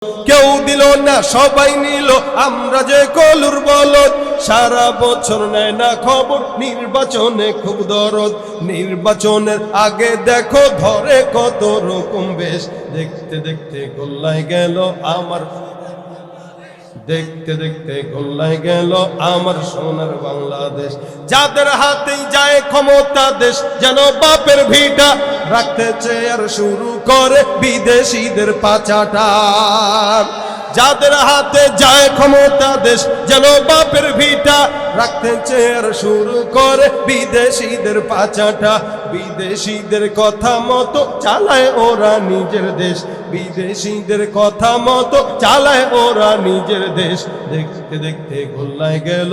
কেউ দিল না সবাই নিল, আমরা যে কলুর বলদ। সারা বছর নেয় না খবর, নির্বাচনে খুব দরদ। নির্বাচনের আগে দেখো ধরে কত রকম বেশ। দেখতে দেখতে গোল্লায় গেল আমার, দেখতে দেখতে গোল্লায় গেল আমার সোনার বাংলাদেশ। যাদের হাতেই যায় ক্ষমতা দেশ, যেন বাপের ভিটা রাখতে চেয়ার শুরু করে বিদেশিদের পাচাটা। যাদের হাতে যায় ক্ষমতা দেশ, যেন বাপের ভিটা রাখতে চেয়ার শুরু করে বিদেশিদের পাচাটা। বিদেশিদের কথা মতো চালায় ওরা নিজের দেশ, বিদেশিদের কথা মতো চালায় ওরা নিজের দেশ। দেখতে দেখতে গোল্লায় গেল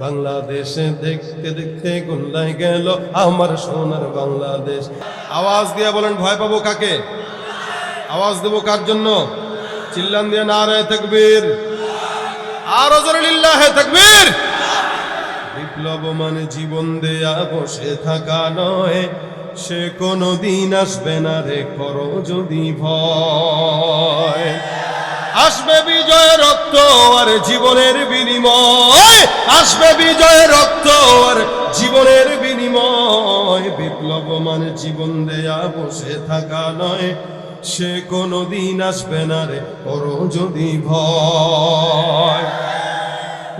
বাংলাদেশে, দেখতে দেখতে গোল্লায় গেল আমার সোনার বাংলাদেশ। আওয়াজ দিয়ে বলেন ভয় পাবো কাকে? আওয়াজ দেবো কার জন্য? চিল্লান দিয়ে নারায়ে তাকবীর, আর জোরে লিল্লাহে তাকবীর। বিপ্লব মানে জীবন দেয়া বসে থাকা নয়, সে কোনো দিন আসবে না রে করো যদি ভয়। আসবে বিজয় রক্ত আর জীবনের বিনিময়, আসবে বিজয় রক্ত আর জীবনের বিনিময়। বিপ্লব মানে জীবন দেয়া বসে থাকা নয়, সে কোনো দিন আসবে না রে করো যদি ভয়।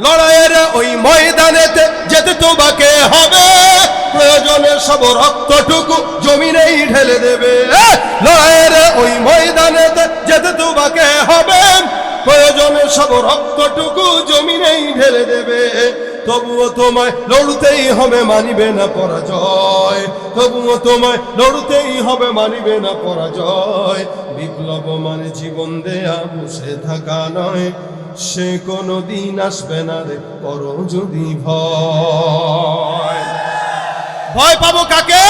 লড়াইয়ের ওই ময়দানেতে যেতে তোমাকে হবে, প্রয়োজনে সব রক্তটুকু জমিনেই ঢেলে দেবে। লড়াইয়ের ওই ময়দানেতে যেতে তোমাকে হবে, প্রয়োজনে সব রক্তটুকু জমিনেই ঢেলে দেবে। তবুও তোমায় লড়তেই হবে, মানিবে না পরাজয়। তবুও তোমায় লড়তেই হবে, মানিবে না পরাজয়। বিপ্লব মানে জীবন দেয়া বসে থাকা নয়, সে কোনো দিন আসবে না রে করো যদি ভয়। ভয় পাবো কাকে?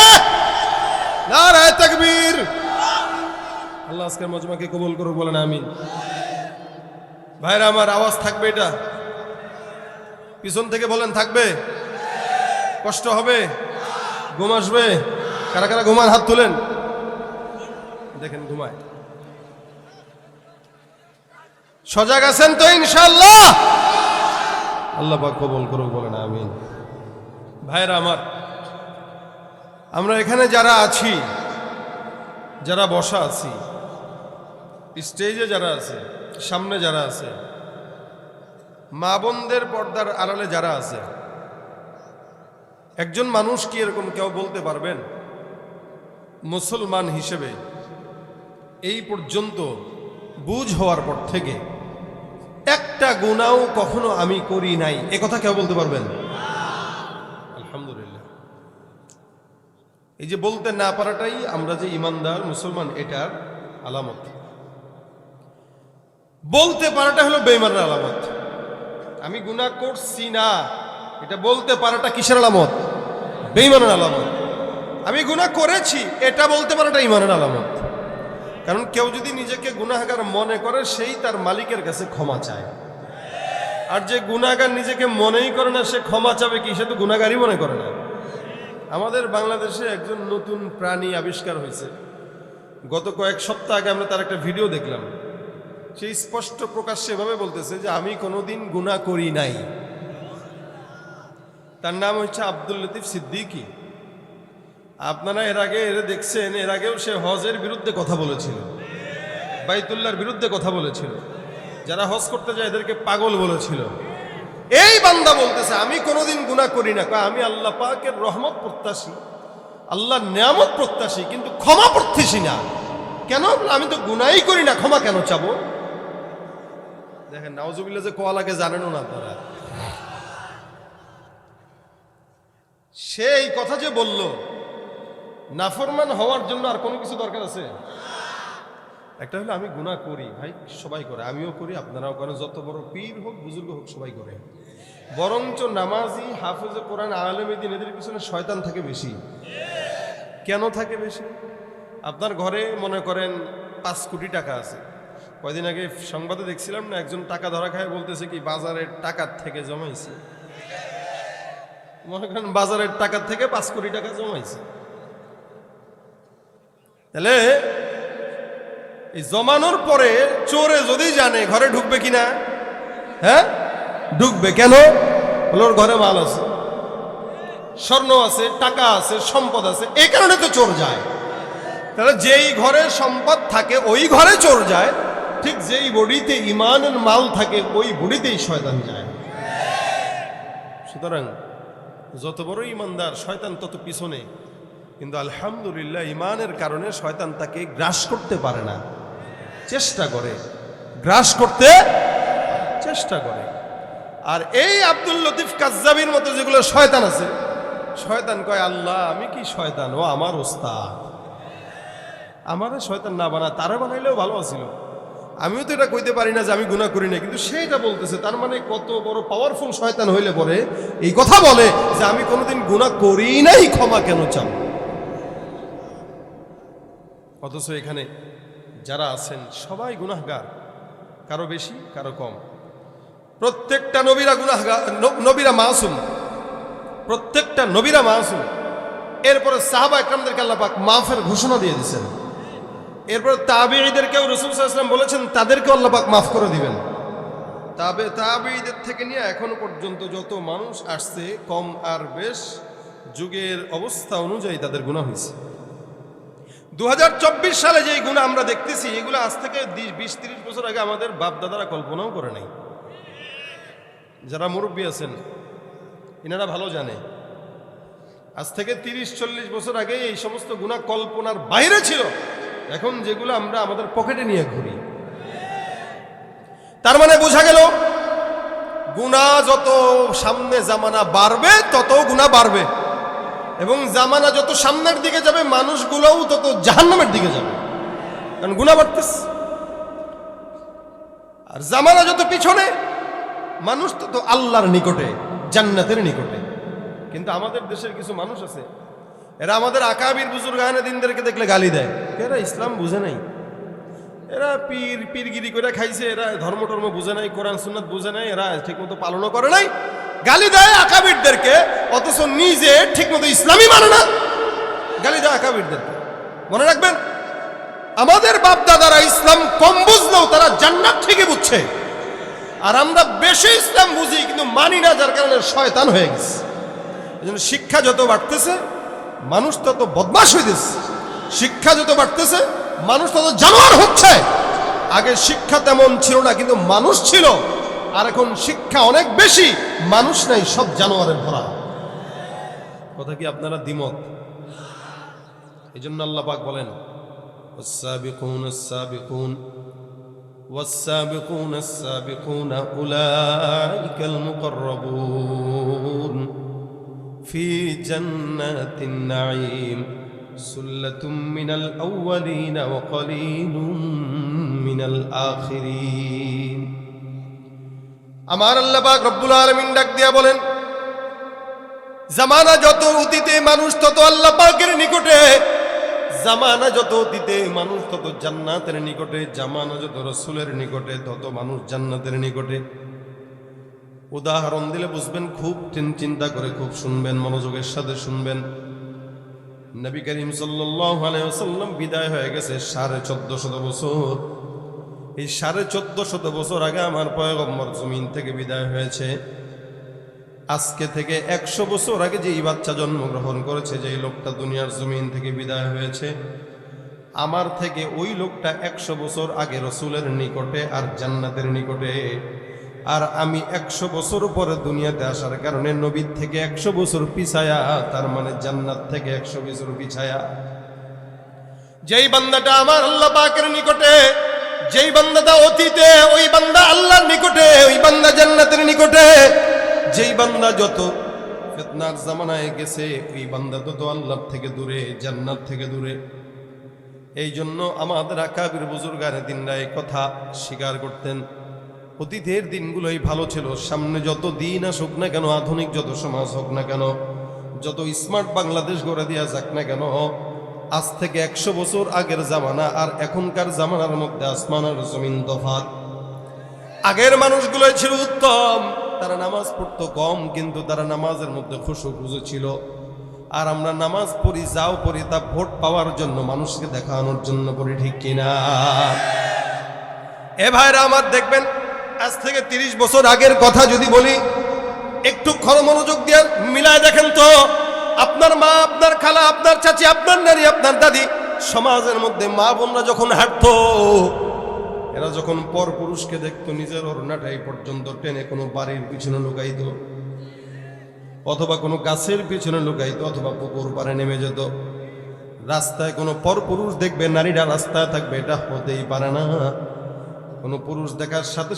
নারায়ে তাকবীর। আল্লাহ আজকের মজমাকে কবুল করুক, বলেন আমিন। ভাইরা আমার, আওয়াজ থাকবে এটা? পিছন থেকে বলেন থাকবে? কষ্ট হবে? ঘুম আসবে? কারা কারা ঘুমান হাত তুলেন, দেখেন ঘুমায়। সজাগ আছেন তো ইনশাআল্লাহ? আল্লাহ পাক কবুল করুক, বলেন আমিন। ভাইরা আমার, আমরা এখানে যারা আছি, যারা বসা আছি, স্টেজে যারা আছে, সামনে যারা আছে, মা বোনদের পর্দার আড়ালে যারা আছে, একজন মানুষ কি এরকম কেউ বলতে পারবেন মুসলমান হিসেবে এই পর্যন্ত বুঝ হওয়ার পর থেকে একটা গুনাহ কখনো আমি করি নাই, এ কথা কেউ বলতে পারবেন? আলহামদুলিল্লাহ। এই যে বলতে না পারাটাই আমরা যে ইমানদার মুসলমান এটার আলামত। বলতে পারাটা হলো বেঈমানের আলামত। আমি গুনাহ করছি না, এটা বলতে পারাটা কিসের আলামত? বেঈমানের আলামত। আমি গুনাহ করেছি, এটা বলতে পারাটা ঈমানের আলামত। কারণ কেউ যদি নিজেকে গুনাহগার মনে করে, সেই তার মালিকের কাছে ক্ষমা চায়। আর যে গুনাহগার নিজেকে মনেই করে না, সে ক্ষমা চাবে কি? সে তো গুনাহগারই মনে করে না। আমাদের বাংলাদেশে একজন নতুন প্রাণী আবিষ্কার হয়েছে। গত কয়েক সপ্তাহ আগে আমরা তার একটা ভিডিও দেখলাম। সেই স্পষ্ট প্রকাশ্যে এভাবে বলতেছে যে আমি কোনোদিন গুনাহ করি নাই। তার নাম হচ্ছে আব্দুল লতিফ সিদ্দিকী। আপনারা এর আগে দেখছেন, এর আগেও সে হজের বিরুদ্ধে কথা বলেছিল, বাইতুল্লাহর বিরুদ্ধে কথা বলেছিল, যারা হজ করতে যায় এদেরকে পাগল বলেছিল। এই বান্দা বলতেছে আমি কোনোদিন গুনাহ করি না, আমি আল্লাহ পাকের রহমত প্রত্যাশী, আল্লাহর নিয়ামত প্রত্যাশী, কিন্তু ক্ষমা প্রত্যাশী না। কেন? আমি তো গুনাহই করি না, ক্ষমা কেন চাবো? দেখেন নাউজুবিল্লাহ যে কোয়া লাগে জানেনও না আপনারা। সে এই কথা যে বলল, নাফরমান হওয়ার জন্য আর কোনো কিছু দরকার আছে? একটা হলো আমি গুনাহ করি, ভাই সবাই করে, আমিও করি, আপনারাও করেন, যত বড় পীর হোক বুজুর্গ হোক সবাই করে। বরঞ্চ নামাজি, হাফেজে কোরআন, আলেমে দ্বীন এদের পিছনে শয়তান থাকে বেশি। কেন থাকে বেশি? আপনার ঘরে মনে করেন 5 কোটি টাকা আছে। কয়দিন আগে সংবাদে দেখছিলাম না, একজন টাকা ধরা খায় বলতেছে কি বাজারের টাকার থেকে জমাইছে। মনে করেন বাজারের টাকার থেকে 5 কোটি টাকা জমাইছে। তাহলে এই জমানোর পরে চোরে যদি জানে ঘরে ঢুকবে কিনা, হ্যাঁ ঢুকবে। কেন? বলে ওর ঘরে মাল আছে, স্বর্ণ আছে, টাকা আছে, সম্পদ আছে, এই কারণে তো চোর যায়। তাহলে যেই ঘরে সম্পদ থাকে ওই ঘরে চোর যায়, ঠিক যেই বডিতে ইমানের মাল থাকে ওই বডিতেই শয়তান যায়। সুতরাং যত বড় ইমানদার শয়তান তত পিছনে, কিন্তু আলহামদুলিল্লাহ ইমানের কারণে শয়তান তাকে গ্রাস করতে পারে না, চেষ্টা করে, গ্রাস করতে চেষ্টা করে। আর এই আব্দুল লতিফ কাজ্জাবির মতো যেগুলো শয়তান আছে, শয়তান কয় আল্লাহ আমি কি শয়তান, ও আমার ওস্তাদ, আমারে শয়তান না বানা, তারা বানাইলেও ভালো আছিল। আমিও তো এটা কইতে পারি না যে আমি গুনাহ করি না, কিন্তু সেইটা বলতেছে। তার মানে কত বড় পাওয়ারফুল শয়তান হইলে পরে এই কথা বলে যে আমি কোনোদিন গুনাহ করি নাই, ক্ষমা কেন চাও? অথচ এখানে যারা আছেন সবাই গুনাহগার, কারো বেশি কারো কম। প্রত্যেকটা নবীরা গুনাহগার, নবীরা মাসুম, প্রত্যেকটা নবীরা মাসুম। এরপরে সাহাবা একরামদেরকে আল্লাহ পাক মাফের ঘোষণা দিয়ে দিয়েছেন। এরপর তাবেঈদেরকেও রাসূল সাল্লাল্লাহু আলাইহি ওয়াসাল্লাম বলেছেন তাদেরকেও আল্লাহ পাক মাফ করে দিবেন। তাবেঈদের থেকে নিয়ে এখনো পর্যন্ত যত মানুষ আসছে, কম আর বেশ, যুগের অবস্থা অনুযায়ী তাদের গুনাহ হয়েছে। 2024 সালে যে গুনাহ আমরা দেখতেছি, এগুলো আজ থেকে 20-30 বছর আগে আমাদের বাপ দাদারা কল্পনাও করে নাই। যারা মুরব্বী আছেন এনারা ভালো জানে, আজ থেকে 30-40 বছর আগে এই সমস্ত গুনাহ কল্পনার বাইরে ছিল। এখন যেগুলো আমরা আমাদের পকেটে নিয়ে ঘুরি, তার মানে বোঝা গেল গুনাহ যত সামনে জামানা বাড়বে তত গুনাহ বাড়বে, এবং জামানা যত সামনের দিকে যাবে মানুষগুলোও তত জাহান্নামের দিকে যাবে, কারণ গুনাহ বাড়তেছে। আর জামানা যত পিছনে, মানুষ তত আল্লাহর নিকটে, জান্নাতের নিকটে। কিন্তু আমাদের দেশের কিছু মানুষ আছে, এরা আমাদের আকাবির বুজুর্গানে দিনদেরকে দেখলে গালি দেয়। এরা ইসলাম বুঝে নাই, এরা পীরগিরি করে খাইছে, এরা ধর্ম টর্ম বুঝে নাই, কোরআন সুন্নাত বুঝে নাই, এরা ঠিকমতো পালনও করে নাই, গালি দেয় আকাবিরদেরকে। অথচ নিজে ঠিকমতো ইসলামই মানে না, গালি দেয় আকাবিরদেরকে। মনে রাখবেন, আমাদের বাপ দাদারা ইসলাম কম বুঝলেও তারা জান্নাত ঠিকই বুঝছে, আর আমরা বেশি ইসলাম বুঝি কিন্তু মানি না, যার কারণে শয়তান হয়ে গেছে। এজন্য শিক্ষা যত বাড়তেছে মানুষ তত বদমাশ হইতেছে, শিক্ষা যত বাড়তেছে মানুষ তত জানোয়ার হচ্ছে। আগে শিক্ষা তেমন ছিল না, কিন্তু মানুষ ছিল, আর এখন শিক্ষা অনেক বেশি, মানুষ নাই, সব জানোয়ারের ভরা। কথা কি আপনারা দ্বিমত? এই জন্য আল্লাহ পাক বলেন والسابقون السابقون والسابقون السابقون أولئك المقربون في جنات النعيم سلة من الأولين وقليل من الآخرين আমার আল্লাহ পাক রব্বুল আলামিন ডাক দিয়া বলেন, জামানা যত অতীতে মানুষ তত আল্লাহ পাকের নিকটে, জামানা যত অতীতে মানুষ তত জান্নাতের নিকটে, জামানা যত রাসূলের নিকটে তত মানুষ জান্নাতের নিকটে। উদাহরণ দিলে বুঝবেন, খুব চিন্তা করে খুব শুনবেন, মনোযোগের সাথে শুনবেন। নবী করিম সাল্লাল্লাহু আলাইহি ওয়াসাল্লাম বিদায় হয়ে গেছে 1450 বছর। এই 1450 বছর আগে আমার পয়গম্বর জমিন থেকে বিদায় হয়েছে। আজকে থেকে 100 বছর আগে যে বাচ্চা জন্মগ্রহণ করেছে, যে লোকটা দুনিয়ার জমিন থেকে বিদায় হয়েছে, আমার থেকে ওই লোকটা 100 বছর আগে রসুলের নিকটে আর জান্নাতের নিকটে। আর আমি 100 বছর পরে দুনিয়াতে আসার কারণে নবীর থেকে 100 বছর পিছায়া, তার মানে জান্নাত থেকে 100 বছর পিছায়া। যেই বান্দাটা আমার আল্লাহ পাকের নিকটে, যেই বান্দাটা অতীতে, ওই বান্দা আল্লাহর নিকটে, ওই বান্দা জান্নাতের নিকটে। যেই বান্দা যত ফিতনার জামানায় গেছে, ওই বান্দা তত আল্লাহর থেকে দূরে, জান্নাত থেকে দূরে। এই জন্য আমাদের আকাবির বুজুর্গানে দিনরা এই কথা স্বীকার করতেন, অতীতের দিনগুলোই ভালো ছিল। সামনে যত দিন আসুক না কেন, আধুনিক যত সমাজ হোক না কেন, যত স্মার্ট বাংলাদেশ গড়ে দেওয়া যাক না কেন, আজ থেকে 100 বছর আগের জামানা আর এখনকার জামানার মধ্যে আসমান আর জমিন তফাৎ। আগের মানুষগুলোই ছিল উত্তম, তারা নামাজ পড়তো কম, কিন্তু তারা নামাজের মধ্যে খুশু ছিল। আর আমরা নামাজ পড়ি, যাও পড়ি তা ভোট পাওয়ার জন্য, মানুষকে দেখানোর জন্য পড়ি, ঠিক কিনা? এ ভাইরা আমার, দেখবেন আজ থেকে 30 বছর আগের কথা যদি বলি, একটু মনোযোগ দিয়ে মিলায় দেখেন তো, আপনার মা, আপনার খালা, আপনার চাচি, আপনার নানি, আপনার দাদি, সমাজের মধ্যে মা বোনরা যখন হাঁটতো, এরা যখন পর পুরুষকে দেখতো, নিজের ওড়নাটাই পর্যন্ত টেনে কোনো বাড়ির পিছনে লুকাইতো, অথবা কোনো গাছের পিছনে লুকাইতো, অথবা পুকুর পাড়ে নেমে যেত। রাস্তায় কোনো পর পুরুষ দেখবে, নারীরা রাস্তায় থাকবে, এটা হতেই পারে না। কোনো পুরুষ দেখার সাথে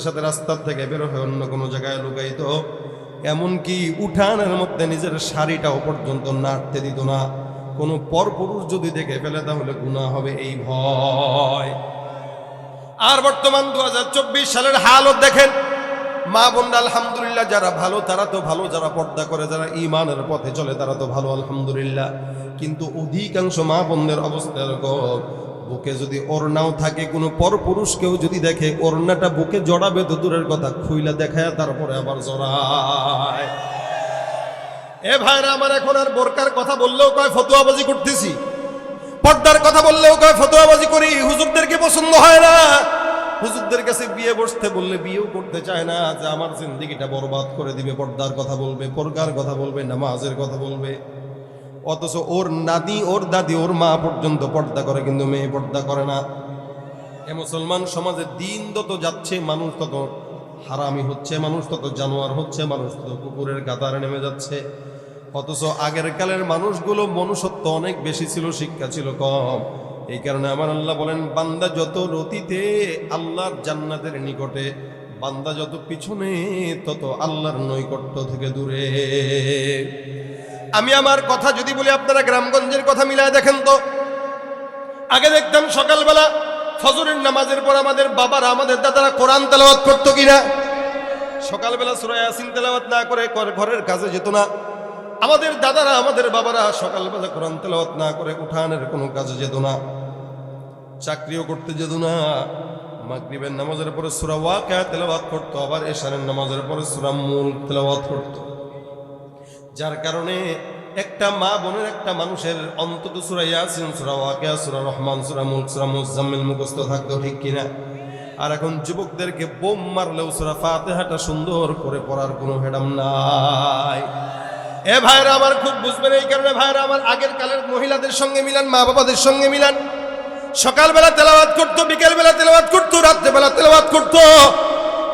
সাথে রাস্তার থেকে বের হয়ে অন্য কোনো জায়গায় লুকাইতো। এমনকি উঠানের মধ্যে নিজের শাড়িটাও পর্যন্ত নাড়তে দিত না। কোনো পর পুরুষ যদি দেখে ফেলে তাহলে গুনাহ হবে, এই ভয়। আর বর্তমান 2024 সালের হালত দেখেন, মা বোনরা আলহামদুলিল্লাহ যারা ভালো তারা তো ভালো, যারা পর্দা করে, যারা ঈমানের পথে চলে তারা তো ভালো আলহামদুলিল্লাহ। কিন্তু অধিকাংশ মা বোনদের অবস্থা এরকম, বুকে যদি ওড়নাও থাকে, কোনো পর পুরুষকেও যদি দেখে, ওড়নাটা বুকে জড়াবে তো দূরের কথা, খুইলা দেখায় তারপরে আবার জড়ায়। এ ভাইরা আমার, এখন আর বোরকার কথা বললেও কয় ফতোয়াবাজি করতেছি, পর্দার কথা বললেও কয় ফতোয়াবাজি করি, হুজুরদেরকে পছন্দ হয় না। হুজুরদের কাছে বিয়ে বসতে বললে বিয়েও করতে চায় না, যে আমার জিন্দেগিটা বরবাদ করে দিবে। পর্দার কথা বলবে, পর্দার কথা বলবে, নামাজের কথা বলবে। অথচ ওর নাতি, ওর দাদি, ওর মা পর্যন্ত পর্দা করে, কিন্তু মেয়ে পর্দা করে না। এ মুসলমান সমাজে দিন যত যাচ্ছে, মানুষ তত হারামি হচ্ছে, মানুষ তত জানোয়ার হচ্ছে, মানুষ তত কুকুরের কাতারে নেমে যাচ্ছে। অথচ আগের কালের মানুষগুলো মনুষ্যত্ব অনেক বেশি ছিল, শিক্ষা ছিল কম। এই কারণে আমার আল্লাহ বলেন, বান্দা যত রতিতে আল্লাহর জান্নাতের নিকটে, বান্দা যত পিছনে তত আল্লাহর নৈকট্য থেকে দূরে। আমি আমার কথা যদি বলি, আপনারা গ্রামগঞ্জের কথা মিলায় দেখেন তো, আগে দেখতাম সকালবেলা ফজরের নামাজের পর আমাদের বাবারা, আমাদের দাদারা কোরআন তেলাওয়াত করতো কিনা? সকালবেলা সূরা ইয়াসিন তেলাওয়াত না করে ঘরের কাজে যেত না। আমাদের দাদারা, আমাদের বাবারা সকালবেলা কোরআন তেলাওয়াত না করে উঠানের কোনো কাজে যেত না, চাকরিও করতে যেত না। মাগরিবের নামাজের পরে সূরা ওয়াকিয়া তেলাওয়াত করতো, আবার এশারের নামাজের পরে সূরা মুলক তেলাওয়াত করতো। যার কারণে একটা মা বোনের, একটা মানুষের অন্তত সূরা ইয়াসিন, সূরা ওয়াকিয়া, সূরা রহমান, সূরা মুলক, সূরা মুজাম্মিল মুখস্থ থাকতো, ঠিক কিনা? আর এখন যুবকদেরকে বোম মারলেও সূরা ফাতিহাটা সুন্দর করে পড়ার কোনো হেডাম নাই। এ ভাইরা আমার, খুব বুঝবেন। এই কারণে ভাইরা আমার, আগের কালের মহিলাদের সঙ্গে মিলান, মা বাবাদের সঙ্গে মিলান। সকালবেলা তেলাওয়াত করতো, বিকেলবেলা তেলাওয়াত করতো, রাত্রেবেলা তেলাওয়াত করতো।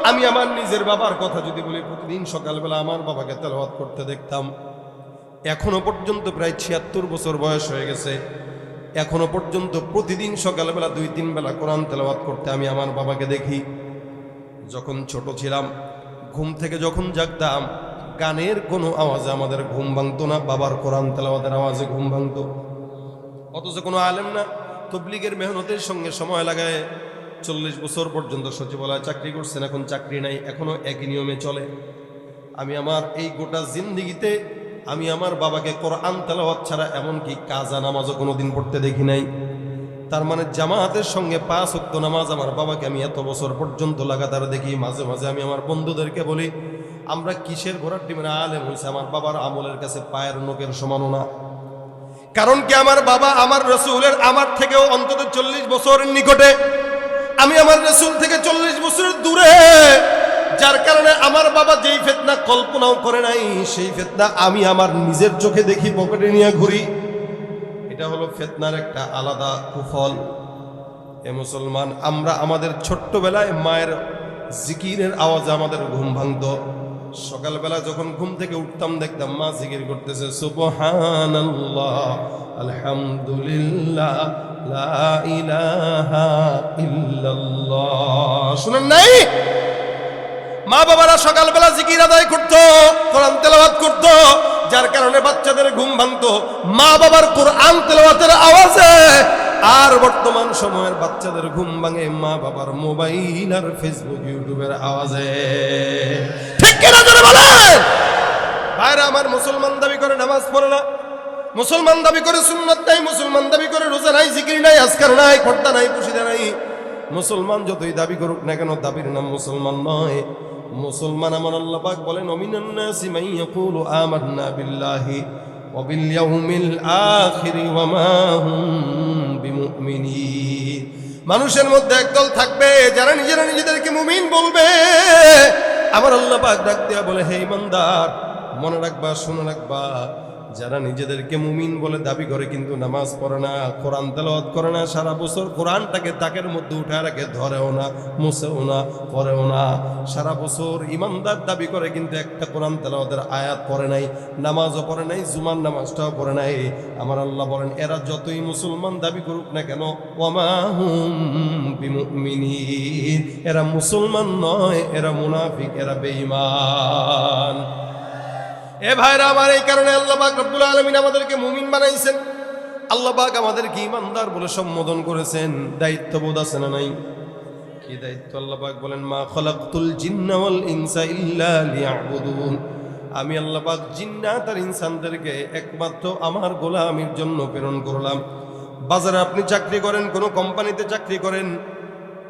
আমি আমার নিজের বাবার কথা যদি বলি, প্রতিদিন সকালবেলা আমার বাবাকে তেলাওয়াত করতে দেখতাম। এখনো পর্যন্ত প্রায় 76 বছর বয়স হয়ে গেছে, এখনো পর্যন্ত প্রতিদিন সকালবেলা 2-3 বেলা কোরআন তেলাওয়াত করতে আমি আমার বাবাকে দেখি। যখন ছোট ছিলাম, ঘুম থেকে যখন জাগতাম, গানের কোনো আওয়াজে আমাদের ঘুম ভাঙতো না, বাবার কোরআন তেলাওয়াতের আওয়াজে ঘুম ভাঙতো। অথচ কোনো আলেম না, তবলিগের মেহনতের সঙ্গে সময় লাগায় 40 বছর পর্যন্ত সচিবালয়ে চাকরি করছেন, এখন চাকরি নাই, এখনো একই নিয়মে চলে। আমি আমার এই গোটা জিন্দিগিতে আমি আমার বাবাকে কোরআন তেলাওয়াত ছাড়া এমনকি কাজা নামাজও কোনোদিন পড়তে দেখি নাই। তার মানে জামাতের সঙ্গে 5 ওয়াক্ত নামাজ আমার বাবাকে আমি এত বছর পর্যন্ত লাগাতার দেখি। মাঝে মাঝে আমি আমার বন্ধুদেরকে বলি, আমরা কিসের ঘোড়ার টিমের আলেম হয়েছে, আমার বাবার আমলের কাছে পায়ের নোকের সমানও না। কারণ কি, আমার বাবা আমার রসুলের আমার থেকেও অন্তত 40 বছরের নিকটে, আমি আমার রসুল থেকে 40 বছরের দূরে। যার কারণে আমার বাবা যেই ফিতনা কল্পনাও করে নাই, সেই ফিতনা আমি আমার নিজের চোখে দেখি, পকেটে নিয়ে ঘুরি। এটা হলো ফিতনার একটা আলাদা কুফল। এ মুসলমান, আমরা আমাদের ছোট্টবেলায় মায়ের জিকিরের আওয়াজে আমাদের ঘুম ভাঙতো। সকালবেলা যখন ঘুম থেকে উঠতাম, দেখতাম মা জিকির করতেছে, সুবহানাল্লাহ, আলহামদুলিল্লাহ, লা ইলাহা ইল্লাল্লাহ। শুনেন নাই? মা বাবারা সকালবেলা জিকির আদায় করতো, কোরআন তেলাওয়াত করতো, যার কারণে বাচ্চাদের ঘুম ভাঙতো মা বাবার কোরআন তেলাওয়াতের আওয়াজে। আর বর্তমান সময়ের বাচ্চাদের ঘুম ভাঙে মা বাবার মোবাইল আর ফেসবুক, ইউটিউবের আওয়াজে। ঠিক কিনা জোরে বলেন? ভাইরা আমার, মুসলমান দাবি করে নামাজ পড়ে না, মুসলমান দাবি করে সুন্নাত নাই, মুসলমান দাবি করে রোজা নাই, জিকির নাই, আজকার নাই, পর্দা নাই, পুশিদা নাই। মুসলমান যতই দাবি করুক না কেন, দাবির নাম মুসলমান নয়। মুসলমান আমার আল্লাহ পাক বলেন, ওমিনান নাসি মান ইয়াকুলু আমান্না বিল্লাহি ওয়া বিল ইয়াউমিল আখির ওয়া মা হুম বিমুমিনিন। মানুষের মধ্যে একদল থাকবে যারা নিজেরা নিজেদেরকে মুমিন বলবে। আবার আল্লাহ পাক ডাক দিয়া বলে, হে ইমানদার, মনে রাখবা, শুনে রাখবা, যারা নিজেদেরকে মুমিন বলে দাবি করে কিন্তু নামাজ পড়ে না, কোরআন তেলাওয়াত করে না, সারা বছর কোরআনটাকে তাকের মধ্যে উঠায় রাখে, ধরেও না, মুছেও না, পড়েও না, সারা বছর ইমানদার দাবি করে কিন্তু একটা কোরআন তেলাওয়াতের আয়াত পড়ে নাই, নামাজও পড়ে নাই, জুমার নামাজটাও পড়ে নাই। আমার আল্লাহ বলেন, এরা যতই মুসলমান দাবি করুক না কেন, ওয়ামা হুম বিমুমিনিন, এরা মুসলমান নয়, এরা মুনাফিক, এরা বেঈমান। এ ভাইরা আমার, এই কারণে আল্লাহ পাক রব্বুল আলামিন আমাদেরকে মুমিন বানাইছেন। আল্লাহ পাক আমাদেরকে ঈমানদার বলে সম্বোধন করেছেন। দায়িত্ববোধ আছে না নাই? কি দায়িত্ব? আল্লাহ পাক বলেন, মা খালাকতুল জিন্না ওয়াল ইনসা ইল্লা লিয়াবুদুন, আমি আল্লাহ পাক জিন্নাত আর ইনসানদেরকে একমাত্র আমার গোলামির জন্য প্রেরণ করলাম। বাজারে আপনি চাকরি করেন, কোনো কোম্পানিতে চাকরি করেন,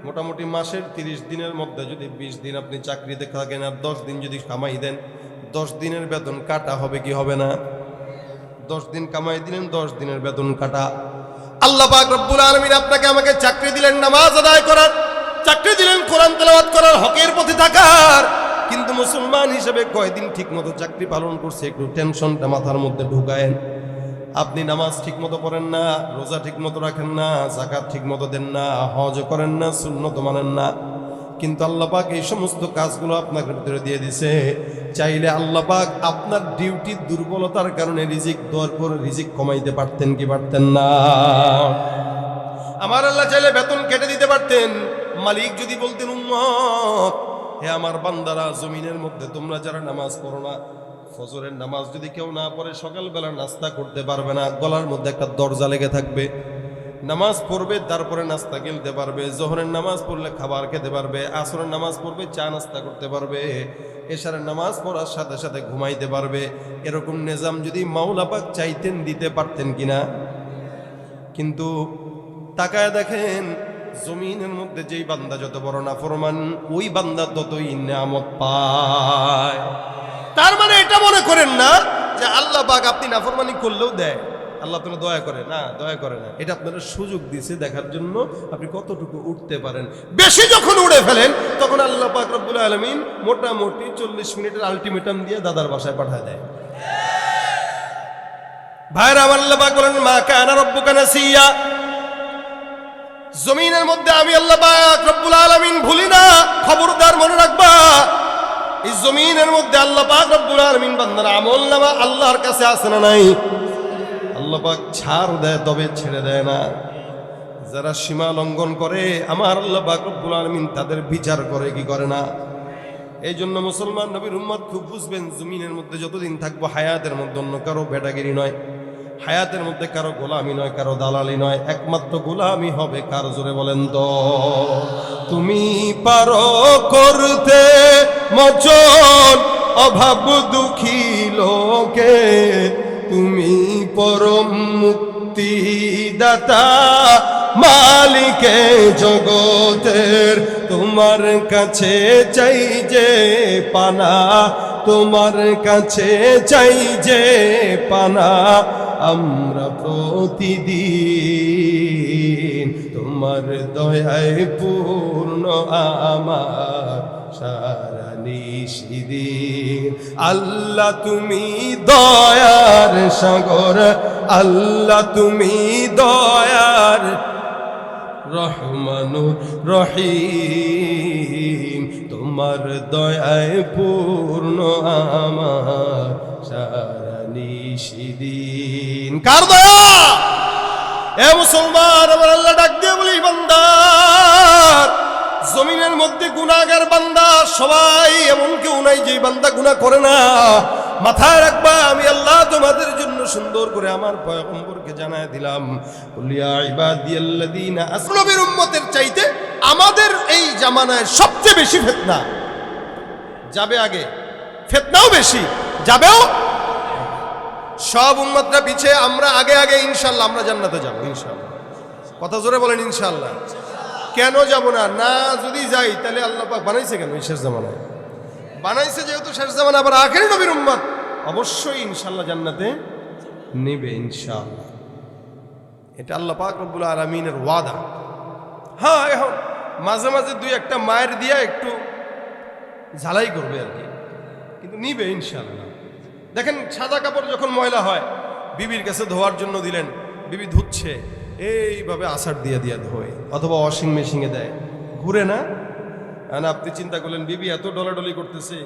মোটামুটি মাসের 30 দিনের মধ্যে যদি 20 দিন আপনি চাকরিতে থাকেন আর 10 দিন যদি কামাই দেন, 10 দিনের বেতন কাটা হবে কি হবে না? 10 দিন কামাই দিলেন, 10 দিনের বেতন কাটা। আল্লাহ পাক রব্বুল আলামিন আপনাকে আমাকে চাকরি দিলেন নামাজ আদায় করার, চাকরি দিলেন কোরআন তেলাওয়াত করার, হকের পথে থাকার। কিন্তু মুসলমান হিসেবে কয়দিন ঠিকমতো চাকরি পালন করছে একটু টেনশনটা মাথার মধ্যে ঢুকায়েন। আপনি নামাজ ঠিকমতো পড়েন না, রোজা ঠিকমতো রাখেন না, যাকাত ঠিকমতো দেন না, হজ করেন না, সুন্নত মানেন না, কিন্তু আল্লাহ পাক এই সমস্ত কাজগুলো আপনার ভিতরে দিয়ে দিছে। চাইলে আল্লাহ পাক আপনার ডিউটির দুর্বলতার কারণে রিজিক দেওয়ার পর রিজিক কমাইতে পারতেন কি পারতেন না? আমার আল্লাহ চাইলে বেতন কেটে দিতে পারতেন। মালিক যদি বলতেন, উম্মত, হে আমার বান্দারা, জমিনের মধ্যে তোমরা যারা নামাজ পড়ো না, ফজরের নামাজ যদি কেউ না পড়ে সকালবেলা নাস্তা করতে পারবে না, গলার মধ্যে একটা দরজা লেগে থাকবে। নামাজ পড়বে, তারপরে নাস্তা খেলতে পারবে, জোহরের নামাজ পড়লে খাবার খেতে পারবে, আসরের নামাজ পড়বে, চা নাস্তা করতে পারবে, এশারের নামাজ পড়ার সাথে সাথে ঘুমাইতে পারবে। এরকম নিজাম যদি মাওলা পাক চাইতেন দিতে পারতেন কিনা? কিন্তু তাকায় দেখেন, জমিনের মধ্যে যেই বান্দা যত বড় নাফরমান, ওই বান্দা ততই নিয়ামত পায়। তার মানে এটা মনে করেন না যে আল্লাহ পাক আপনি নাফরমানি করলেও দেয়, আল্লাহ আপনারা দয়া করে না, দয়া করে না। এটা আপনারা সুযোগ দিয়েছে দেখার জন্য আপনি কতটুকু উঠতে পারেন। বেশি যখন উড়ে ফেলেন তখন আল্লাহ পাক রব্বুল আলামিন মোটামুটি 40 মিনিটের আলটিমেটাম দিয়ে দাদার বাসায় পাঠায় দেয়। ভাইরা আমার, আল্লাহ পাক বলেন, মা কানা রাব্বুকা নাসিয়া, জমিনের মধ্যে আমি আল্লাহ পাক রব্বুল আলামিন ভুলি না। খবরদার মনে রাখবা, এই জমিনের মধ্যে আল্লাহ পাক রব্বুল আলামিন বান্দার আমলনামা আল্লাহর কাছে আছে না নাই? আল্লাহ পাক ছাড় দেয়, তবে ছেড়ে দেয় না। যারা সীমা লঙ্ঘন করে আমার আল্লাহ পাক রব্বুল আলামিন তাদের বিচার করে কি করে না? এই জন্য মুসলমান নবীর উম্মত খুব বুঝবেন, জমিনের মধ্যে যতদিন থাকবো হায়াতের মধ্যে অন্য কারো বেটাগিরি নয়, হায়াতের মধ্যে কারো গোলামি নয়, কারো দালালি নয়, একমাত্র গোলামি হবে কার? জোরে বলেন তো। তুমি পারো করতে মোচন অভাব দুঃখী লোকে, তুমি পরম মুক্তিদাতা মালিকে জগতের, তোমার কাছে চাই যে পানা, তোমার কাছে চাই যে পানা, আমরা প্রতিদিন তোমার দয়ায় পূর্ণ আমার সারা নিশিদিন। আল্লাহ তুমি দয়ার সাগর, আল্লাহ তুমি দয়ার রহমানুর রহিম, তোমার দয়ায় পূর্ণ আমার সারা নিশিদিন। কার দয়া? এ মুসলমান, আমার আল্লাহ ডাক দিয়ে বলি, বান্দার জমিনের মধ্যে গুনাহগার বান্দা সবাই, এমন কেউ নাই যে বান্দা গুনাহ করে না। মাথায় রাখবা, আমি আল্লাহ তোমাদের জন্য সুন্দর করে আমার পয়গম্বরকে জানায় দিলাম, কুলিয়া ইবাদিয়াল্লাযীনা আসলামের উম্মতের চাইতে আমাদের এই জামানায় সবচেয়ে বেশি ফিতনা যাবে আগে, ফিতনাও বেশি যাবেও। সব উম্মতরা পিছে, আমরা আগে আগে, ইনশাআল্লাহ আমরা জান্নাতে যাব ইনশাআল্লাহ। কথা জোরে বলেন ইনশাআল্লাহ। কেন যাব না? না যদি যাই তাহলে আল্লাহ পাক বানাইছে কেন? শেষ জামানায় বানাইছে যেহেতু শেষ জামানা, আবার আখেরি নবীর উম্মত, অবশ্যই ইনশাআল্লাহ জান্নাতে নিবে ইনশাআল্লাহ। এটা আল্লাহ পাক রব্বুল আলামিনের ওয়াদা। হ্যাঁ, এখন মাঝে মাঝে দুই একটা মায়ের দিয়া একটু ঝালাই করবে আর কি, কিন্তু নিবে ইনশাআল্লাহ। দেখেন, সাদা কাপড় যখন ময়লা হয়, বিবির কাছে ধোয়ার জন্য দিলেন, বিবি ধুচ্ছে, এইভাবে আছাড় দিয়ে দিয়া ধোয়, অথবা ওয়াশিং মেশিনে দেয়, ঘুরে না। আর আপনি চিন্তা করলেন বিবি এত ডলাডলি করতেছে,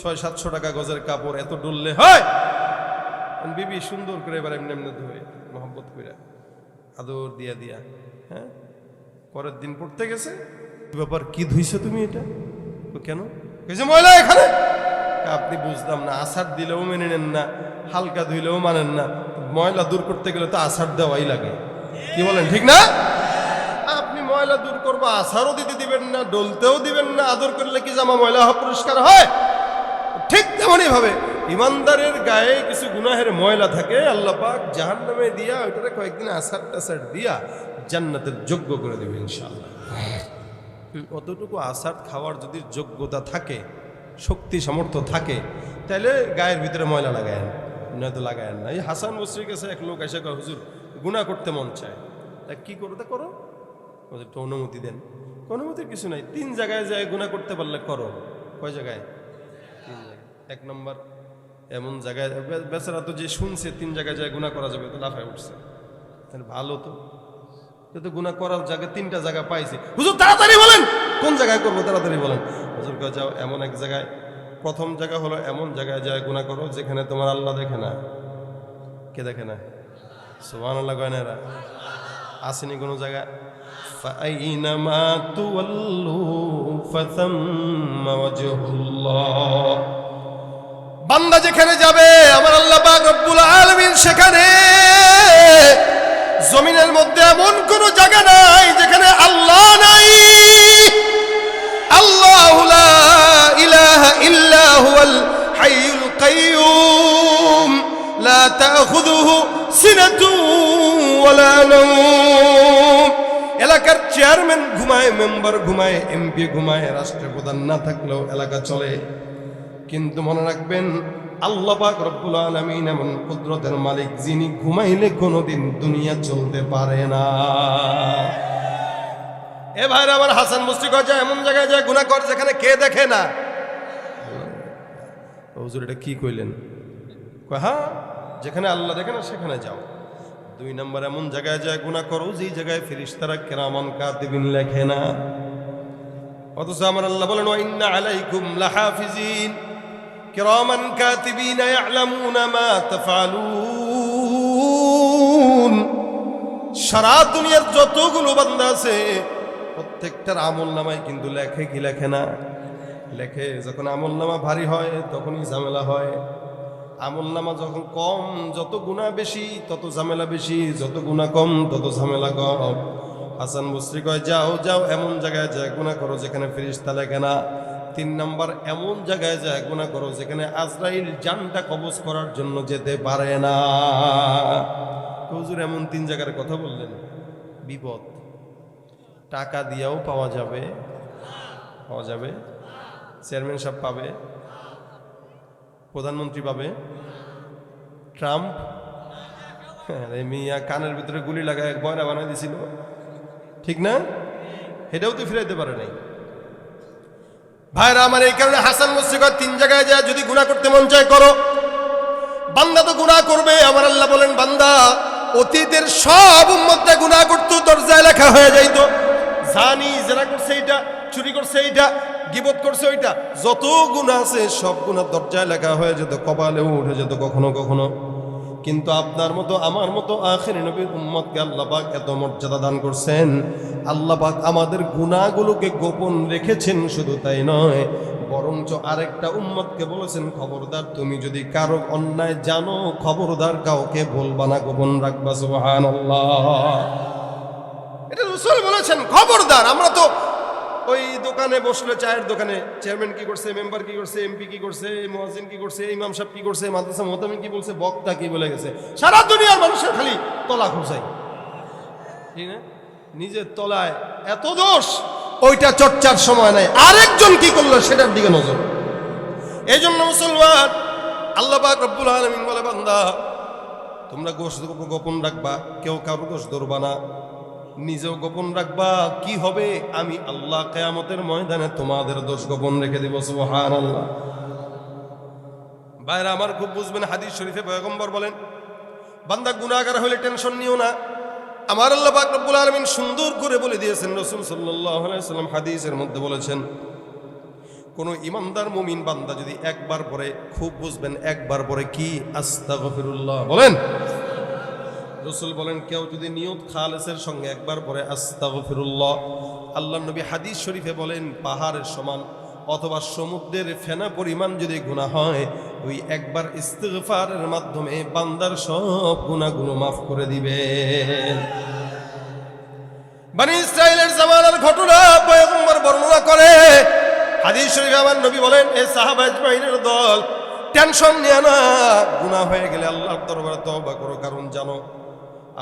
600-700 টাকা গজের কাপড়, এত ডললে হয়? বিবি সুন্দর করে এবার এমনি এমনি ধোয়, মহব্বত করে আদর দিয়া দিয়া, হ্যাঁ, পরের দিন পড়তে গেছে, ব্যাপার কি ধুইছো তুমি এটা? কেন? ময়লা এখানে। আপনি বুঝলাম না, আছাড় দিলেও মেনে নেন না, হালকা ধুইলেও মানেন না। ময়লা দূর করতে গেলে তো আছাড় দেওয়াই লাগে, কি বলেন, ঠিক না? আপনি ময়লা দূর করবো, আছাড়ও দিতে দিবেন না, ডলতেও দিবেন না, আদর করলে কি জামা ময়লা পরিষ্কার হয়? ঠিক তেমনই ভাবে ইমানদারের গায়ে কিছু গুনাহের ময়লা থাকে, আল্লাহ পাক জাহান্নামে দিয়া ওইটারে কয়েকদিন আছাড় টাছাড় দিয়া জান্নাতের যোগ্য করে দেবে ইনশাআল্লাহ। অতটুকু আছাড় খাওয়ার যদি যোগ্যতা থাকে, শক্তি সামর্থ্য থাকে, তাহলে গায়ের ভিতরে ময়লা লাগায়েন, নয়তো লাগায়েন না। এই হাসান বসরির কাছে এক লোক এসে কয়, হুজুর গুনাহ করতে মন চায়, তা কি করো? তা করো, একটু অনুমতি দেন। অনুমতির কিছু নাই, 3 জায়গায় যায় গুনাহ করতে পারলে করো। কয় জায়গায়? 3 জায়গায়। 1 নম্বর, এমন জায়গায়, বেচারা তো যে শুনছে 3 জায়গায় যায় গুনাহ করা যাবে, তো লাফায় উঠছে, তাহলে ভালো তো, কিন্তু গুনাহ করার জায়গায় 3টা জায়গা পাইছে। হুজুর তাড়াতাড়ি বলেন কোন জায়গায় করবো, তাড়াতাড়ি বলেন। হুজুর কয়, যাও এমন এক জায়গায়, প্রথম জায়গা হলো এমন জায়গায় যায় গুনাহ করো যেখানে তোমার আল্লাহ দেখে না। কে দেখে না? সুবহানাল্লাহ কয় না এরা? আসেনি কোনো জায়গা? ফাআইনামা তুওয়াল্লু ফাসাম্মা ওয়াজহুল্লাহ। বান্দা যেখানে যাবে আমার আল্লাহ পাক রব্বুল আলামিন সেখানে। জমিনের মধ্যে এমন কোন জায়গা নাই যেখানে আল্লাহ নাই। আল্লাহু লা ইলাহা ইল্লা হুয়াল হাইয়ুল কাইয়্যুম লা তাখুযুহু সিনাতুন ওয়ালা নাওম। এলাকার চেয়ারম্যান ঘুমায়, মেম্বার ঘুমায়, এমপি ঘুমায়, রাষ্ট্রপ্রধান না থাকলেও এলাকা চলে, কিন্তু মনে রাখবেন আল্লাহ পাক রব্বুল আলামিন এমন কুদরতের মালিক যিনি ঘুমাইলে কোনোদিন দুনিয়া চলতে পারে না। এ ভাইরা আমার, হাসান বসরি কয় যায় এমন জায়গায় যায় গুনাহ কর যেখানে কে দেখে না। হুজুর এটা কি কইলেন? কয় হ্যাঁ, যেখানে আল্লাহ দেখে না সেখানে যাও। 2 নম্বর, এমন জায়গায় যায় গুনাহ করো যে জায়গায় ফেরেশতারা কিরামান কাতিবিন লেখে না। অথচ আমার আল্লাহ বলেন, ওয়া ইন্না আলাইকুম লাহাফিজিন কিরামান কাতিবিন ইয়ালামুনা মা তাফআলুন। সারা দুনিয়ার যতগুলো বান্দা আছে প্রত্যেকটার আমলনামায় কিন্তু লেখে কি লেখে না? লেখে। যখন আমলনামা ভারী হয় তখনই ঝামেলা হয়। আমলনামা যখন কম, যত গুনাহ বেশি তত ঝামেলা বেশি, যত গুনাহ কম তত ঝামেলা কম। হাসান বসরি কয়, যাও যাও এমন জায়গায় যায় গুনাহ করো যেখানে ফেরেশতা লেখে না। 3 নম্বর, এমন জায়গায় যায় গুনাহ করো যেখানে আজরাইল জানটা কবজ করার জন্য যেতে পারে না। হুজুর এমন 3 জায়গার কথা বললেন, বিপদ। টাকা দিয়েও পাওয়া যাবে, পাওয়া যাবে, চেয়ারম্যান সাহেব পাবে, প্রধানমন্ত্রী পাবে, ট্রাম্প, মিয়া কানের ভিতরে গুলি লাগায় বয়রা বানাই দিছিল, ঠিক না? এটাও তো ফিরাইতে পারে নাই। ভাইরা আমার, এই কারণে হাসান বসরি কয় 3 জায়গায় যায় যদি গুনাহ করতে মন চায় করো। বান্দা তো গুনাহ করবে। আমার আল্লাহ বলেন, বান্দা অতীতের সব উম্মতরা গুনাহ করতো, দরজায় লেখা হয়ে যাইতো। জানি যারা করছে এইটা, চুরি করছে এইটা, গীবত করছে ওইটা, যত গুনাহ আছে সব গুনাহ দরজায় লেখা হয়ে যেত, কপালেও উঠে যেত কখনো কখনো। কিন্তু আপনার মতো আমার মতো আখির নবীর উম্মতকে আল্লাহ পাক এত মর্যাদা দান করছেন। আল্লাহ পাক আমাদের গুনাহগুলোকে গোপন রেখেছেন। শুধু তাই নয়, বরঞ্চ আরেকটা উম্মতকে বলেছেন, খবরদার তুমি যদি কারো অন্যায় জানো, খবরদার কাউকে বলবা না, গোপন রাখবা। সুবহানাল্লাহ, এটা রাসূল বলেছেন, খবরদার। আমরা তো ওই দোকানে বসলে, চায়ের দোকানে, চেয়ারম্যান কি করছে, মেম্বার কি করছে, এমপি কি করছে, মুয়াজ্জিন কি করছে, ইমাম সাহেব কি করছে, মাদ্রাসা মুহতামিম কি বলছে, বক্তা কি বলে গেছে, সারা দুনিয়ার মানুষের খালি তলা খুঁজাই, ঠিক না? নিজের তলায় এত দোষ, ওইটা চর্চার সময় নাই। আরেকজন কি করলো সেটার দিকে নজর। এই জন্য মুসলমান, আল্লাহ পাক রব্বুল আলামিন বলে, বান্দা তোমরা গোপন রাখবা, কেউ কারো দোষ ধরবা না, নিজেও গোপন রাখবা। কি হবে? আমি আল্লাহ কিয়ামতের ময়দানে তোমাদের দোষ গোপন রেখে দেব। সুবহানাল্লাহ। ভাইরা আমার খুব বুঝবেন, হাদিস শরীফে পয়গম্বর বলেন, বান্দা গুনাহগার হলে টেনশন নিও না, আমার আল্লাহ পাক রব্বুল আলামিন সুন্দর করে বলে দিয়েছেন। রাসূল সাল্লাল্লাহু আলাইহি ওয়াসাল্লাম হাদিসের মধ্যে বলেছেন, কোন ইমানদার মুমিন বান্দা যদি একবার পরে, খুব বুঝবেন, একবার পরে কি আস্তাগফিরুল্লাহ বলেন, রাসূল বলেন কেউ যদি নিয়ত খালেসের সঙ্গে একবার পরে আস্তাগফিরুল্লাহ, আল্লাহর নবী হাদিস শরীফে বলেন পাহাড়ের সমান অথবা সমুদ্রের ফেনা পরিমাণ যদি গুনাহ হয়, ওই একবার ইস্তিগফারের মাধ্যমে বান্দার সব গুনাহগুলো মাফ করে দিবেন। বনি ইসরাইলের জামানার ঘটনা পয়গম্বর বর্ণনা করে হাদিস শরীফে আমার নবী বলেন, এ সাহাবা আজমাইনের দল, টেনশন নিও না, গুনাহ হয়ে গেলে আল্লাহর দরবারে তওবা করো, কারণ জানো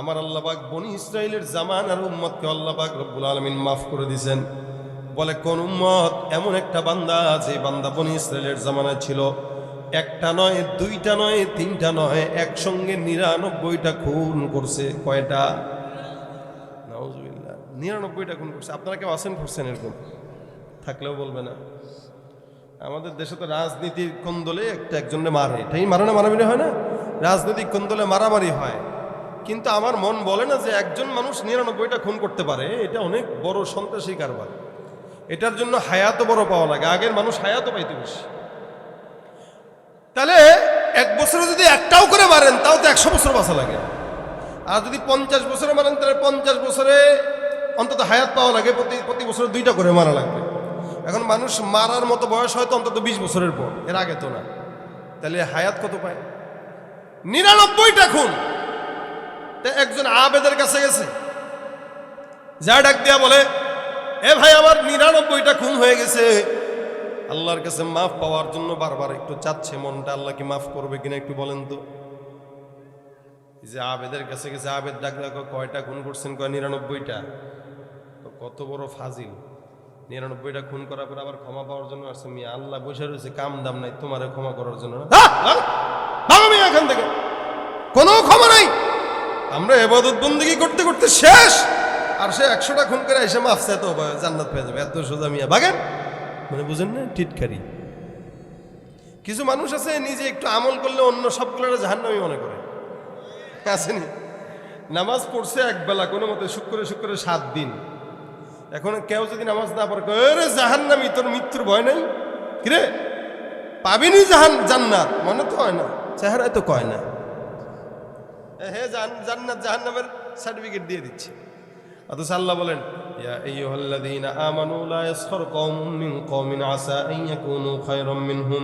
আমার আল্লাহ পাক বনি ইসরাইলের জামানার উম্মতকে আল্লাহ পাক রব্বুল আলামিন মাফ করে দিয়েছেন। বলে কোন উম্মত? এমন একটা বান্দা, যে বান্দা বনি ইসরাইলের জামানায় ছিল, একটা নয়, দুইটা নয়, তিনটা নয়, একসঙ্গে 99টা খুন করছে। কয়টা? নাউজুবিল্লাহ, 99টা খুন করছে। আপনারা কেউ আছেন করছেন এরকম? থাকলেও বলবে না। আমাদের দেশে তো রাজনীতির কোন্দলে একজনে মারে, এটাই মারামারি হয় না? রাজনৈতিক কোন্দলে মারামারি হয়, কিন্তু আমার মন বলে না যে একজন মানুষ 99টা খুন করতে পারে, এটা অনেক বড় সন্ত্রাসী কারবার। এটার জন্য হায়াতও বড় পাওয়া লাগে, আগের মানুষ হায়াতও পাইতে বেশি। তাহলে এক বছরে যদি একটাও করে মারেন, তাও তো 100 বছর বাঁচা লাগে। আর যদি 50 বছরে মারেন, তাহলে 50 বছরে অন্তত হায়াত পাওয়া লাগে, প্রতি বছরে 2টা করে মারা লাগবে। এখন মানুষ মারার মতো বয়স হয়তো অন্তত 20 বছরের পর, এর আগে তো না। তাহলে হায়াত কত পায়? 99টা খুন। একজন আবেদের কাছে গেছে, যা ডাক দিয়া বলে, এ ভাই আমার 99টা খুন হয়ে গেছে, আল্লাহর কাছে মাফ পাওয়ার জন্য বারবার একটু চাচ্ছে মনটা, আল্লাহ কি মাফ করবে কিনা একটু বলেন তো। যে আবেদের কাছে গেছে, আবেদ ডাক দেখো, কয়টা খুন করছেন? কয় 99টা। কত বড় ফাজিল! 99টা খুন করার পর আবার ক্ষমা পাওয়ার জন্য আসছে। মিয়া আল্লাহ বসে রয়েছে, কাম দাম নাই তোমারে ক্ষমা করার জন্য। এখান থেকে কোনো ক্ষমা নাই। আমরা ইবাদত বন্দেগী করতে করতে শেষ, আর সে 100টা খুন করে এসে মাফ চায় তো জান্নাত পেয়ে যাবে। এত সোজা মিয়া, ভাগেন। মানে বুঝেন না? টিটকারি। কিছু মানুষ আছে নিজে একটু আমল করলে অন্য সবগুলো জাহান্নামী মনে করে, আসেনি? নামাজ পড়ছে একবেলা কোনো মতে, শুক্রে 7 দিন। এখন কেউ যদি নামাজ না পড়ে, রে জাহান্নামী, তোর মৃত্যুর ভয় নাই? কিরে পাবিনি জান্নাত? মনে তো হয় না, চেহারায় তো কয় না। হ্যাঁ, জান্নাত জাহান্নামের সার্টিফিকেট দিয়ে দিচ্ছে। অথচ আল্লাহ বলেন, ইয়া আইয়ুহাল্লাযীনা আমানু লা ইয়াসখার কওমুম মিন কওমিন আসা আন ইয়াকুনু খায়রাম মিনহুম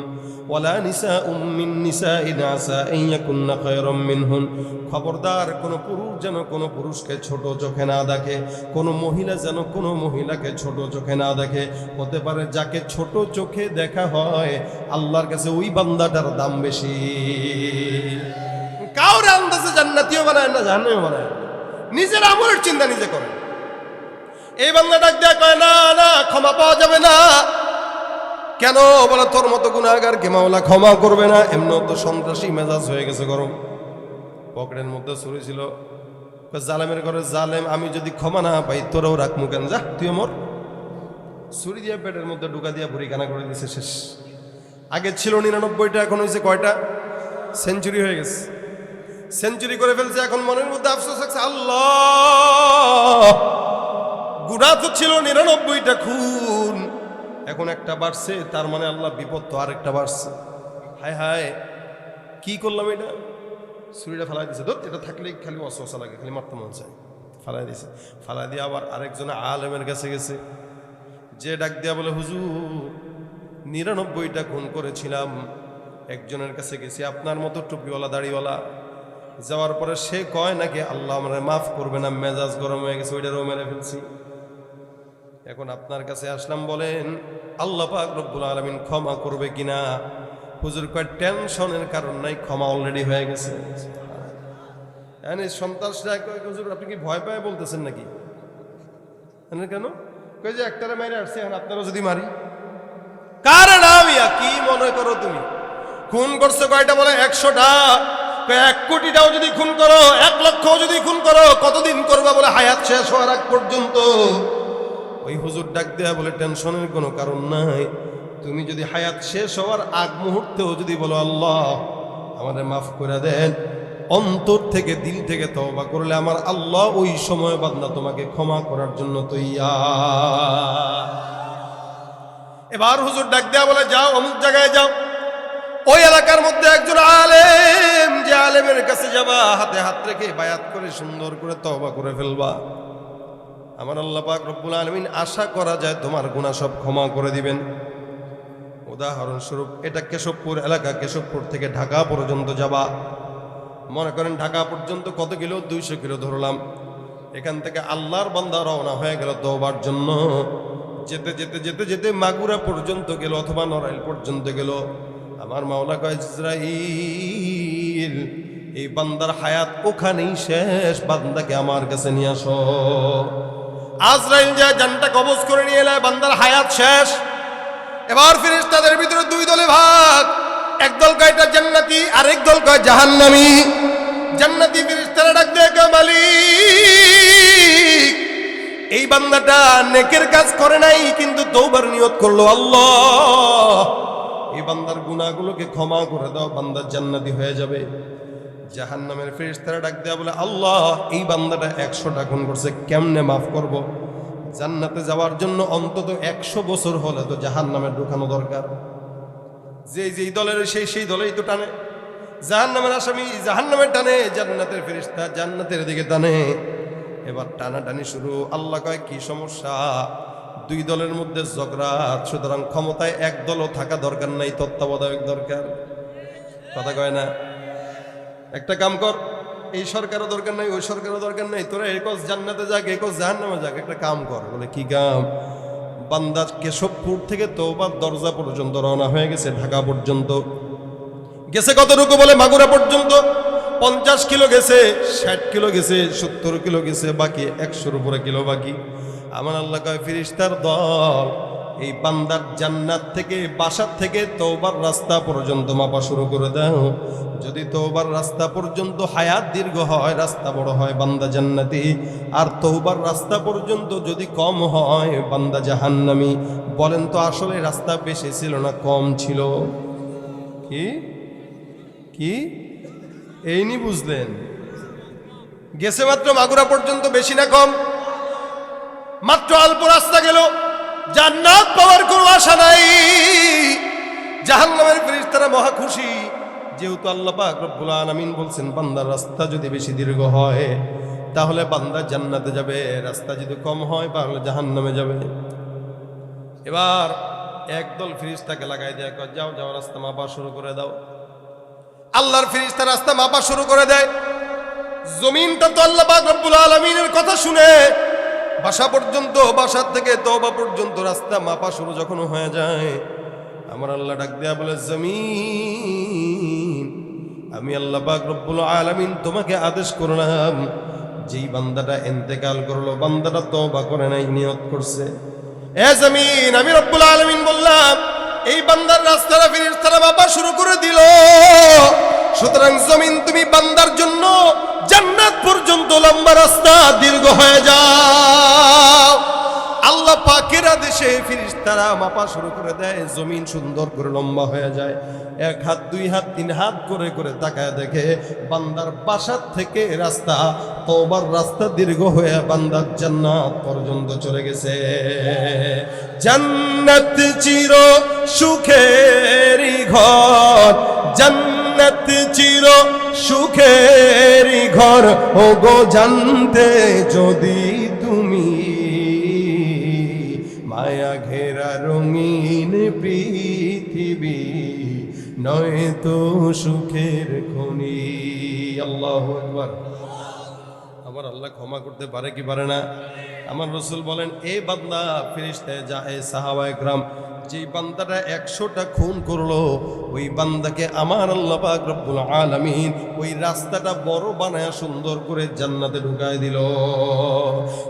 ওয়ালা নিসাউম মিন নিসাইন আসা আন ইয়াকুননা খায়রাম মিনহুম। খবরদার, কোন পুরুষ যেন কোন পুরুষকে ছোট চোখে না দেখে, কোন মহিলা যেন কোন মহিলাকে ছোট চোখে না দেখে। হতে পারে যাকে ছোট চোখে দেখা হয়, আল্লাহর কাছে ওই বান্দাটার দাম বেশি। কাউরে আন্দাজে জান্নাতীও বানায় না, জাহান্নামীও বানায় না, নিজের আমলের চিন্তা নিজে করেন। এই বান্দা ডাক দেয়া কয়, না না, ক্ষমা পাওয়া যাবে না। কেন? বলে তোর মতো গুনাহগারকে মাওলা ক্ষমা করবে না। এমন তো সন্ত্রাসী মেজাজ হয়ে গেছে গরম। পকেটের মধ্যে ছুরি ছিল, জালেমের ঘরে জালেম, আমি যদি ক্ষমা না পাই তোরাও রাখমু কেন, যা তুই মর। ছুরি দিয়ে পেটের মধ্যে ঢুকা দিয়া ভুড়িখানা করে দিছে, শেষ। আগে ছিল 99টা, এখন হয়েছে কয়টা? সেঞ্চুরি হয়ে গেছে, সেঞ্চুরি করে ফেলছে। এখন মনের মধ্যে আফসোস আছে, আল্লাহ গুনাহ তো ছিল 99টা খুন, এখন একটা বাড়ছে, তার মানে আল্লাহ বিপদ তো আরেকটা বাড়ছে। হায় হায়, কি করলাম এটা? ছুরিটা ফালাই দিছে, ধর এটা থাকলেই খালি অসহসা লাগে, খালি মারতে মন চায়, ফালাই দিছে। ফালাই দিয়ে আবার আরেকজন আলেমের কাছে গেছে, যে ডাক দিয়া বলে, হুজুর 99টা খুন করেছিলাম, একজনের কাছে গেছি আপনার মতো টুপিওয়ালা দাড়িওয়ালা। যাওয়ার পরে সে কয় নাকি আল্লাহ আমারে মাফ করবে না, মেজাজ গরম হয়ে গেছে, ওইটারও মেরে ফেলছি। এখন আপনার কাছে আসলাম, বলেন আল্লাহ পাক রব্বুল আলামিন ক্ষমা করবে কিনা? হুজুর কয়, টেনশনের কারণ নাই, ক্ষমা অলরেডি হয়ে গেছে। সন্ত্রাসটা হুজুর আপনি কি ভয় পায় বলতেছেন নাকি? কেন? কই যে একটারে মাইরে আসছে, এখন আপনারও যদি মারি। কার নাম? কি মনে করো তুমি? খুন করছে কয়টা? বলে 100টা। 1 কোটিটাও যদি খুন করো, 1 লক্ষও যদি খুন করো, কতদিন করবা বলে? হায়াত শেষ হওয়ার আগ পর্যন্ত। ওই হুজুর ডাক দেয়া বলে, টেনশনের কোনো কারণ নাই। তুমি যদি হায়াত শেষ হওয়ার আগ মুহূর্তেও যদি বলো আল্লাহ আমাদের মাফ করে দেন, অন্তর থেকে দিল থেকে তওবা করলে আমার আল্লাহ ওই সময় বান্দা তোমাকে ক্ষমা করার জন্য তৈয়ার। এবার হুজুর ডাক দেয়া বলে, যাও অমুক জায়গায় যাও, ওই এলাকার মধ্যে একজন আলেম, যে আলেমের কাছে যাবা, হাতে হাত রেখে বায়াত করে সুন্দর করে তওবা করে ফেলবা। আমার আল্লাহ পাক রব্বুল আলামিন আশা করা যায় তোমার গুনাহ সব ক্ষমা করে দিবেন। উদাহরণস্বরূপ, এটা কেশবপুর এলাকা, কেশবপুর থেকে ঢাকা পর্যন্ত যাবা। মনে করেন ঢাকা পর্যন্ত কত কিলো? 200 কিলো ধরলাম। এখান থেকে আল্লাহর বান্দা রওনা হয়ে গেল তওবার জন্য। যেতে যেতে যেতে যেতে মাগুরা পর্যন্ত গেল অথবা নড়াইল পর্যন্ত গেল। আমার মাওলা কয়, ইসরাইল, এই বান্দার হায়াত ওখানেই শেষ, বান্দাকে আমার কাছে নিয়ে আসো। আজরাইল যা জানটা কবজ করে নিয়ে এলে, বান্দার হায়াত শেষ। এবার ফেরেশতাদের ভিতরে 2 দলে ভাগ। এক দল কয় এটা জান্নাতি, আরেক দল কয় জাহান্নামী। জান্নাতি ফেরেশতারা ডাক দেয়, মালিক, এই বান্দাটা নেকের কাজ করে নাই, কিন্তু তওবার নিয়ত করলো, আল্লাহ এই বান্দার গুনাহগুলোকে ক্ষমা করে দাও, বান্দা জান্নাতি হয়ে যাবে। জাহান্নামের ফেরেশতারা ডাক দেয়া বলে, আল্লাহ এই বান্দাটা 100টা খুন করছে, কেমনে মাফ করব? জান্নাতে যাওয়ার জন্য অন্তত 100 বছর হলে তো জাহান্নামে ঢুকানো দরকার। যেই দলের সেই দলেই তো টানে। জাহান্নামের আসামি জাহান্নামের টানে, জান্নাতের ফেরেশতা জান্নাতের দিকে টানে। এবার টানাটানি শুরু। আল্লাহ কয়, কি সমস্যা? 2 দলের মধ্যে ঝগড়া, সুতরাং ক্ষমতায় 1 দলও থাকা দরকার নাই, তত্ত্বাবধায়ক দরকার। কথা কয় না? একটা কাম কর, এই সরকারও দরকার নাই, ওই সরকারও দরকার নাই, তোরা একজ জান্নাতে যাক, একজ জাহান্নামে যাক, একটা কাম কর। বলে, কি কাম? বান্দা কেশবপুর থেকে তওবার দরজা পর্যন্ত রওনা হয়ে গেছে, ঢাকা পর্যন্ত গেছে। কতটুকু? বলে মাগুরা পর্যন্ত। 50 কিলো গেছে, 60 কিলো গেছে, 70 কিলো গেছে, বাকি 100-র উপরে কিলো বাকি। আমার আল্লাহ কয়, ফেরেশতার দল, এই বান্দার জান্নাত থেকে, বাসার থেকে তওবার রাস্তা পর্যন্ত মাপা শুরু করে দাও। যদি তওবার রাস্তা পর্যন্ত হায়াত দীর্ঘ হয়, রাস্তা বড় হয়, বান্দা জান্নাতি। আর তওবার রাস্তা পর্যন্ত যদি কম হয়, বান্দা জাহান্নামী। বলেন তো, আসলে রাস্তা বেশি ছিল না কম ছিল? কি কি এইনি বুঝলেন? গেছে মাত্র মাগুরা পর্যন্ত, বেশি না কম? মাত্র অল্প রাস্তা গেল, জান্নাত পাওয়ার কোনো আশা নাই। জাহান্নামের ফেরেশতারা মহা খুশি, যেহেতু আল্লাহ পাক রব্বুল আলামিন বলছেন বান্দার রাস্তা যদি বেশি দীর্ঘ হয় তাহলে বান্দা জান্নাতে যাবে, রাস্তা যদি কম হয় তাহলে জাহান্নামে যাবে। এবার একদল ফেরেশতাকে লাগাই দেয়া কয়, যাও যাও রাস্তা মাপা শুরু করে দাও। আল্লাহর ফেরেশতা রাস্তা মাপা শুরু করে দেয়। জমিনটা তো আল্লাহ পাক রব্বুল আলামিনের কথা শুনে বাসা পর্যন্ত, বাসার থেকে তওবা পর্যন্ত রাস্তা মাপা শুরু যখন হয়ে যায়, আমার আল্লাহ ডাক দেয়া বলে, জমিন, আমি আল্লাহ পাক রব্বুল আলামিন তোমাকে আদেশ করলাম, যেই বান্দাটা ইন্তেকাল করলো, বান্দাটা তওবা করে নাই, নিয়ত করছে, এ জমিন, আমি রব্বুল আলামিন বললাম এই বান্দার রাস্তাটা ফেরেশতারা মাপা শুরু করে দিল। সুতরাং জমিন, তুমি বান্দার জন্য জান্নাত পর্যন্ত লম্বা রাস্তা দীর্ঘ হয়ে যাও। আল্লাহ পাকের আদেশে ফেরেশতারা মাপা শুরু করে দেয়, জমিন সুন্দর করে লম্বা হয়ে যায়। 1 হাত 2 হাত 3 হাত করে করে তাকায় দেখে বান্দার বাসার থেকে রাস্তা, তওবার রাস্তা দীর্ঘ হয়ে বান্দার জান্নাত পর্যন্ত চলে গেছে। জান্নাত চির সুখেরই ঘর, জান্নাত চির সুখেরই ঘর, ও গো জানতে যদি তুমি, মায়া ঘেরা রঙিন পৃথিবী নয় তো সুখের খনি। আল্লাহু আকবার। আমার আল্লাহ ক্ষমা করতে পারে কি পারে না? আমার রাসূল বলেন, এই বান্দা ফেরেশতায় যায়, সাহাবায়ে کرام, যেই বান্দাটা 100টা খুন করলো, ওই বান্দাকে আমার আল্লাহ পাক রব্বুল আলামিন ওই রাস্তাটা বড় বানায় সুন্দর করে জান্নাতে ঢুকায় দিল।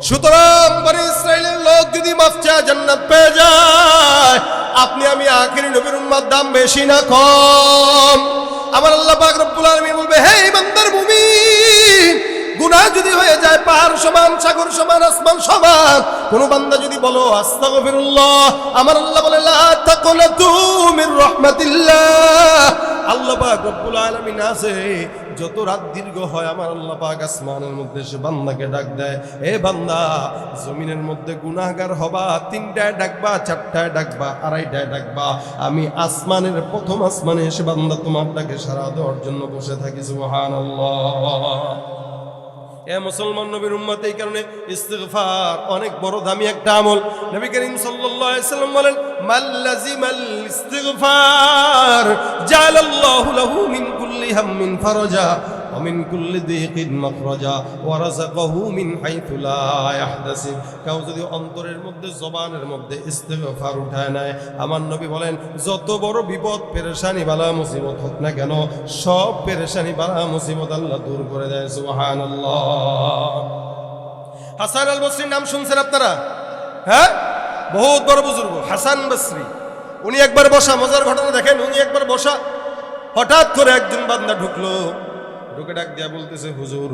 সুতরাং বনি ইসরাইলের লোক যদি মাফ চায় জান্নাত পেয়ে যায়, আপনি আমি আখিরি নবীর উম্মত, দাম বেশি না কম? আমার আল্লাহ পাক রব্বুল আলামিন বলবে, হে বান্দার মুমিন, গুনাহ যদি হয়ে যায় পাহাড় সমান, সাগর সমান, আসমান সমান, কোন বান্দা যদি বলো আস্তাগফিরুল্লাহ, আমার আল্লাহ বলে লা তাকুনাতু মির রাহমাতিল্লাহ। আল্লাহ পাক রব্বুল আলামিন আছে, যত রাত দীর্ঘ হয় আমার আল্লাহ পাক আসমানের মধ্যে সে বান্দাকে ডাক দেয়, এ বান্দা, জমিনের মধ্যে গুনাহগার হবা, 3টায় ডাকবা, 4টায় ডাকবা, 2:30টায় ডাকবা, আমি আসমানের প্রথম আসমানে এসে বান্দা তোমার ডাকে সাড়া দেওয়ার জন্য বসে থাকি। সুবহানাল্লাহ। এ মুসলমান নবীর উম্মত, এই কারণে ইস্তিগফার অনেক বড় দামি একটা আমল। নবী করিম সাল্লাল্লাহু আলাইহি সাল্লাম বলেন, মান লাজিমাল ইস্তিগফার জাআলাল্লাহু লাহু মিন কুল্লি হাম্মিন ফারাজা ওয়া মিন কুল্লি দিকিন মাখরাজা ওয়া রাযাকাহু মিন হাইথু লা ইয়াহতাসিব। কেউ যদি অন্তরের মধ্যে, জবানের মধ্যে ইস্তিগফার উঠায় নেয়, আমার নবী বলেন, যত বড় বিপদ, পেরেশানি, বালা মুসিবত হোক না কেন, সব পেরেশানি, বালা মুসিবত আল্লাহ দূর করে দেয়। সুবহানাল্লাহ। হাসান আল বসরির নাম শুনছেন আপনারা? হ্যাঁ, বহুত বড় বুজুর্গ হাসান বসরি। উনি একবার বসা, মজার ঘটনা দেখেন, উনি একবার বসা, হঠাৎ করে একজন বান্দা ঢুকলো, ঢুকে ডাক দিয়া বলতেছে, হুজুর,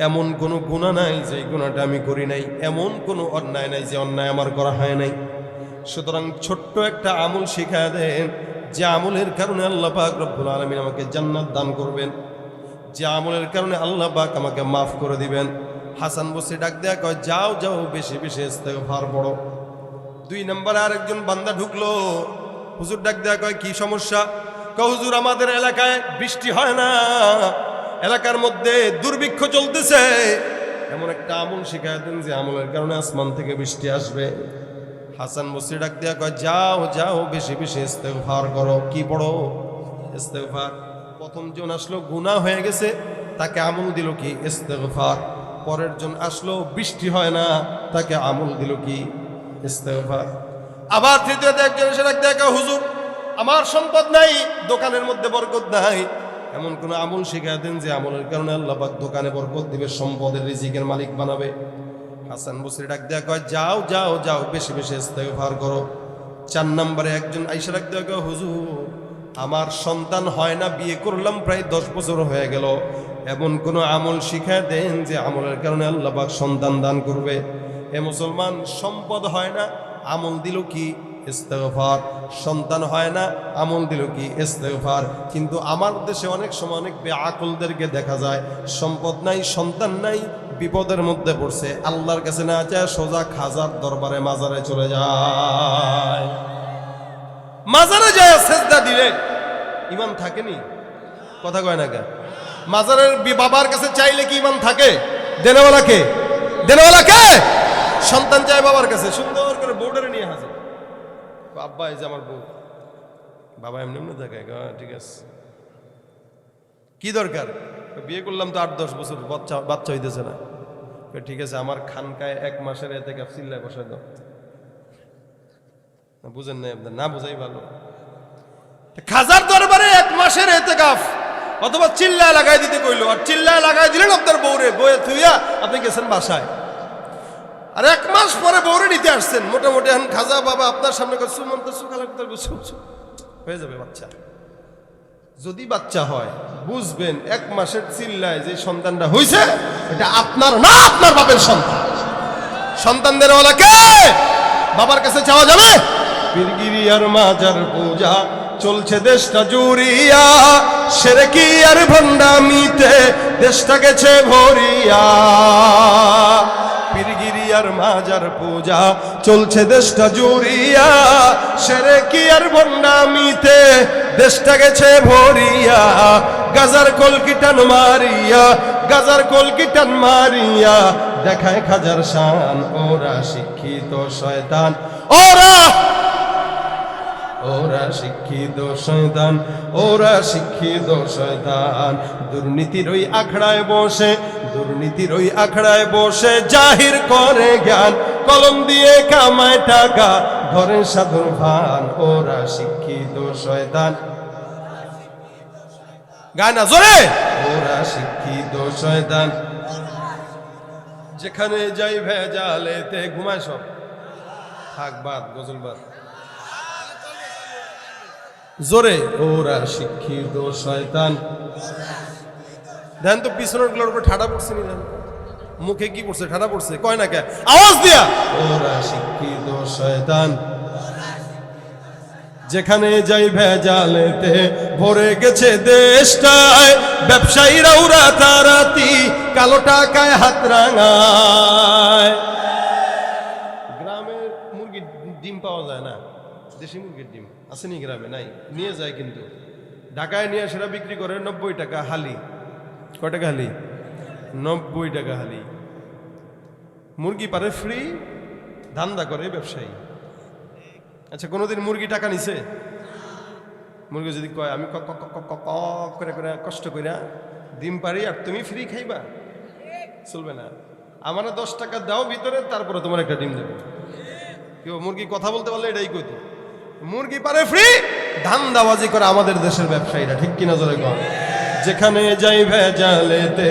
এমন কোনো গুনাহ নাই যে গুনাহটা আমি করি নাই, এমন কোনো অন্যায় নাই যে অন্যায় আমার করা হয় নাই, সুতরাং ছোট্ট একটা আমল শিখায় দেন, যে আমলের কারণে আল্লাহ পাক রব্বুল আলামিন আমাকে জান্নাত দান করবেন, যে আমলের কারণে আল্লাহ পাক আমাকে মাফ করে দিবেন। হাসান বসরি ডাক দেয়া কয়, যাও যাও, বেশি বেশি ইস্তেগফার পড়ো। 2 নম্বরে আরেকজন বান্দা ঢুকলো, হুজুর ডাক দেয়া কয়, কি সমস্যা? কয়, হুজুর, আমাদের এলাকায় বৃষ্টি হয় না, এলাকার মধ্যে দুর্ভিক্ষ চলতেছে, এমন একটা আমল শিখায় দেন যে আমলের কারণে আসমান থেকে বৃষ্টি আসবে। হাসান বসরি ডাক দেয়া কয়, যাও যাও, বেশি বেশি ইস্তেগফার করো। কি পড়ো? ইস্তেগফার। প্রথম জন আসলো, গুনাহ হয়ে গেছে, তাকে আমল দিল কি? ইস্তেগফার। পরের জন আসলো, বৃষ্টি হয় না, তাকে আমল দিল কি? ইস্তেগফার। আবার তৃতীয়তে একজন এসে ডাক দেয়া কয়, হুজুর, আমার সম্পদ নাই, দোকানের মধ্যে বরকত নাই, এমন কোন আমল শিখায় দেন যে আমলের কারণে আল্লাহ পাক দোকানে বরকত দিবে, সম্পদের, রিজিকের মালিক বানাবে। হাসান বসরি ডাক দেয়া কয়, যাও যাও যাও, বেশি বেশি ইস্তেগফার করো। 4 নম্বরে একজন আইসা ডাক দেয়া কয়, হুজুর, আমার সন্তান হয় না, বিয়ে করলাম প্রায় 10 বছর হয়ে গেল, এমন কোন আমল শিখায় দেন যে আমলের কারণে আল্লাহ পাক সন্তান দান করবে। এ মুসলমান, সম্পদ হয় না, আমল দিল কি? ইস্তেগফার। সন্তান হয় না, আমল দিল কি? ইস্তেগফার। কিন্তু আমার দেশে অনেক সময় অনেক বেআকলদেরকে দেখা যায়, সম্পদ নাই, সন্তান নাই, বিপদের মধ্যে পড়ছে, আল্লাহর কাছে না চায়, সোজা খাজার দরবারে, মাজারে চলে যায়। মাজারে যায় সেজদা দিলে ইমান থাকেনি? কথা কয় না কেন? মাজারের বাবার কাছে চাইলে কি ইমান থাকে? দেনেওয়ালা কে? দেনেওয়ালা কে? সন্তান চায় বাবার কাছে, সুন্দর করে বোর্ডারে নিয়ে হাজির, আব্বা এই যে আমার বউ, বাবা এমনি এমনি দেখায়, ঠিক আছে, কি দরকার? বিয়ে করলাম তো 8-10 বছর, বাচ্চা হইতেছে না। ঠিক আছে, আমার খানকায় 1 মাসের এতেকাফ চিল্লায় বসায় দাও। বুঝেন না আপনার? না বুঝাই ভালো। খাজার দরবারে 1 মাসের এতেকাফ, অথবা চিল্লায় লাগাই দিতে কইলো, আর চিল্লায় লাগাই দিলেন আপনার বউরে, বউয়ে থুইয়া আপনি গেছেন বাসায়, আর 1 মাস পরে বউরে নিতে আসছেন। মোটামুটি এখন খাজা বাবা আপনার সামনে হয়ে যাবে বাচ্চা। যদি বাচ্চা হয়, বুঝবেন 1 মাসের চিল্লায় যে সন্তানটা হয়েছে, এটা আপনার না, আপনার বাপের সন্তান। সন্তানদের ওলা কে? বাবার কাছে চাওয়া যাবে? পীরগিরি আর মাজার পূজা চলছে দেশটা জুড়িয়া, শিরকি আর ভণ্ডামিতে দেশটা গেছে ভরিয়া। পীরগিরি আর মাজার পূজা চলছে দেশটা জুড়িয়া, শিরকি আর ভণ্ডামিতে দেশটা গেছে ভরিয়া। গাজার কলকিটান মারিয়া, গাজার কলকিটান মারিয়া দেখায় খাজার শান, ওরা শিক্ষিত শয়তান, ওরা শিক্ষিত শয়তান, ওরা শিক্ষিত শয়তান। দুর্নীতির ওই আখড়ায় বসে, দুর্নীতির ওই আখড়ায় বসে জাহির করে জ্ঞান, কলম দিয়ে কামায় টাকা, ধরে সাধুর ভান, ওরা শিক্ষিত শয়তান। গায় না জোরে, ওরা শিক্ষিত শয়তান। যেখানে যাই ভেজালেতে ঘুমায় সব, থাক বাদ, গজল বাদ। জোরে, ওরা শিক্ষিত শয়তান। দেন তো পিছনের গুলোর উপর ঠাডা পড়ছে নি, মুখে কি পড়ছে, ঠাডা পড়ছে, কয় না কে আওয়াজ দিয়া, ওরা শিক্ষিত শয়তান। যেখানে যাই ভেজালেতে ভরে গেছে দেশটায়, ব্যবসায়ীরা উরা তারাতি কালো টাকায় হাত রাঙায়। গ্রামের মুরগির ডিম পাওয়া যায় না, দেশি মুরগির ডিম আসেনি গ্রামে, নাই, নিয়ে যায় কিন্তু ঢাকায় নিয়ে সেটা বিক্রি করে 90 টাকা হালি। কয় টাকা হালি? 90 টাকা হালি। মুরগি পারে ফ্রি, ধান্দা করে ব্যবসায়ী। আচ্ছা, কোনোদিন মুরগি টাকা নিছে? মুরগি যদি কয় আমি করে করে কষ্ট করে ডিম পারি আর তুমি ফ্রি খাইবা, চলবে না। আমার 10 টাকা দাও ভিতরে, তারপরে তোমার একটা ডিম দেবো। কেউ মুরগি কথা বলতে পারলে এটাই কইতো, মুরগি পারে ফ্রি, ধান্দাবাজি করে আমাদের দেশের ব্যবসায়ীরা, ঠিক কিনা জোরে কম। যেখানে যাই ভেজালেতে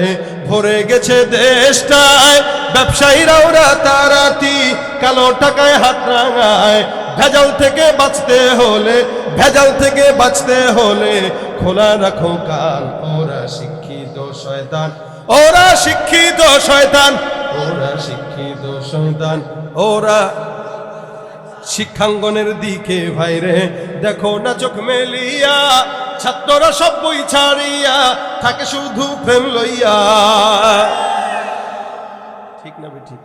ভরে গেছে দেশটায়, ব্যবসায়ীরা ওরা তারাতি কালো টাকায় হাত রাঙায়। ভেজাল থেকে বাঁচতে হলে, ভেজাল থেকে বাঁচতে হলে খোলা রাখো কান, ওরা শিক্ষিত শয়তান, ওরা শিক্ষিত শয়তান, ওরা শিক্ষিত শয়তান। ওরা শিক্ষাঙ্গনের দিকে ভাইরে দেখো না চোখ মেলিয়া, ছাত্ররা সব বই ছাড়িয়া থাকে শুধু প্রেম লইয়া। ঠিক না ভাই? ঠিক।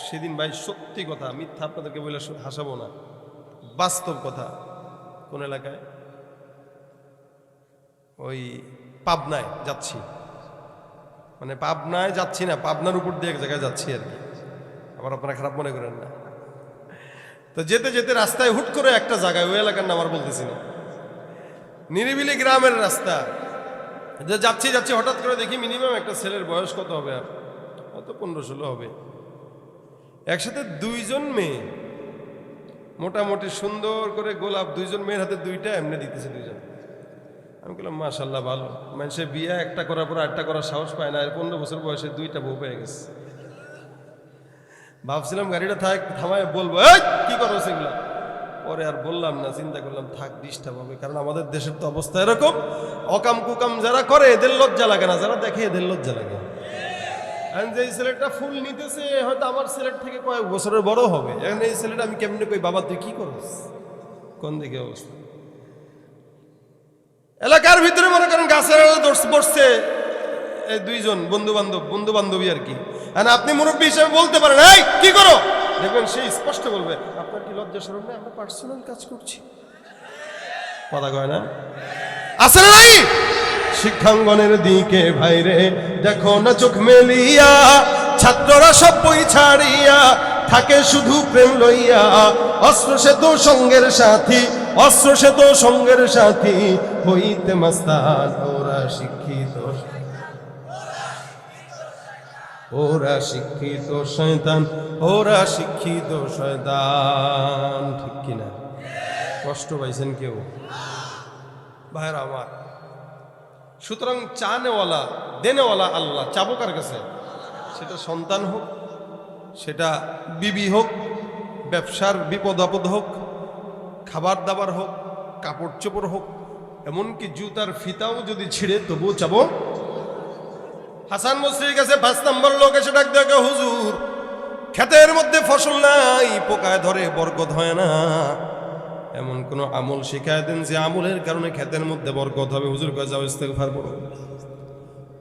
সেদিন ভাই সত্যি কথা, মিথ্যা আপনাদেরকে বলে হাসাবো না, বাস্তব কথা। কোন এলাকায়? ওই পাবনায় যাচ্ছি, মানে পাবনায় যাচ্ছি না, পাবনার উপর দিয়ে এক জায়গায় যাচ্ছি আর কি, আবার আপনারা খারাপ মনে করেন না। তো যেতে যেতে রাস্তায় হুট করে একটা জায়গায়, ওই এলাকার নাম আর বলতেছি না, নিরিবিলি গ্রামের রাস্তা, যে যাচ্ছি যাচ্ছি হঠাৎ করে দেখি মিনিমাম একটা ছেলের বয়স কত হবে, আর হয়তো 15-16 হবে, একসাথে 2জন মেয়ে, মোটামুটি সুন্দর করে গোলাপ, 2জন মেয়ের হাতে 2টা এমনি দিতেছে 2জন। আমি বললাম মাশাআল্লাহ, ভালো। মানুষের বিয়ে একটা করার পর আরেকটা করার সাহস পায় না, 15 বছর বয়সে 2টা বউ পেয়ে গেছে। ভাবছিলাম গাড়িটা থামায় বলবো কি করো সেগুলা, পরে আর বললাম না, চিন্তা করলাম থাক, ডিস্টার্ব হবে। কারণ আমাদের দেশের তো অবস্থা এরকম, অকাম কুকাম যারা করে এদের লজ্জা লাগে না, যারা দেখে এদের লজ্জা লাগে। যে ছেলেটা ফুল নিতেছে হয়তো আমার ছেলের থেকে কয়েক বছরের বড় হবে, এখন এই ছেলেটা আমি কেমনে কই বাবা তুই কি করস, কোন দিকে অবস্থা। এলাকার ভিতরে মনে করেন গাছের বসছে এই 2জন বন্ধু বান্ধবী আর কি, আর আপনি মুরব্বী হিসেবে বলতে পারেন এই কি করো, দেখবেন সে স্পষ্ট বলবে আপনার কি লজ্জা শরম নেই, আমরা পার্সোনাল কাজ করছি। কথা কয় না? আসলে নাই শিক্ষাঙ্গনের দিকে ভাইরে দেখো না চোখ মেলিয়া, ছাত্ররা সব বই ছাড়িয়া থাকে শুধু প্রেম লইয়া। অস্ত্র সে তো সঙ্গের সাথী, অস্ত্র সে তো সঙ্গের সাথী হইতে মাস্তান। ওরা শিক্ষিত, ওরা শিক্ষিত শয়তান, ওরা শিক্ষিত শয়তান। ঠিক কিনা? কষ্ট পাইছেন কেউ ভাইরা আমার? সুতরাং চানেওয়ালা দেনেওয়ালা আল্লাহ। চাবো কার কাছে? সেটা সন্তান হোক, সেটা বিবি হোক, ব্যবসার বিপদ আপদ হোক, খাবার দাবার হোক, কাপড় চোপড় হোক, এমনকি জুতার ফিতাও যদি ছিঁড়ে তবুও চাবো। হাসান বসরির কাছে 5 নম্বর লোক এসে ডাক দেখে হুজুর ক্ষেতের মধ্যে ফসল নাই, পোকায় ধরে, বরকত হয় না, এমন কোন আমল শিখায় দেন যে আমলের কারণে ক্ষেতের মধ্যে বরকত হবে। হুজুর কয়ে যাও ইস্তেগফার পড়ো।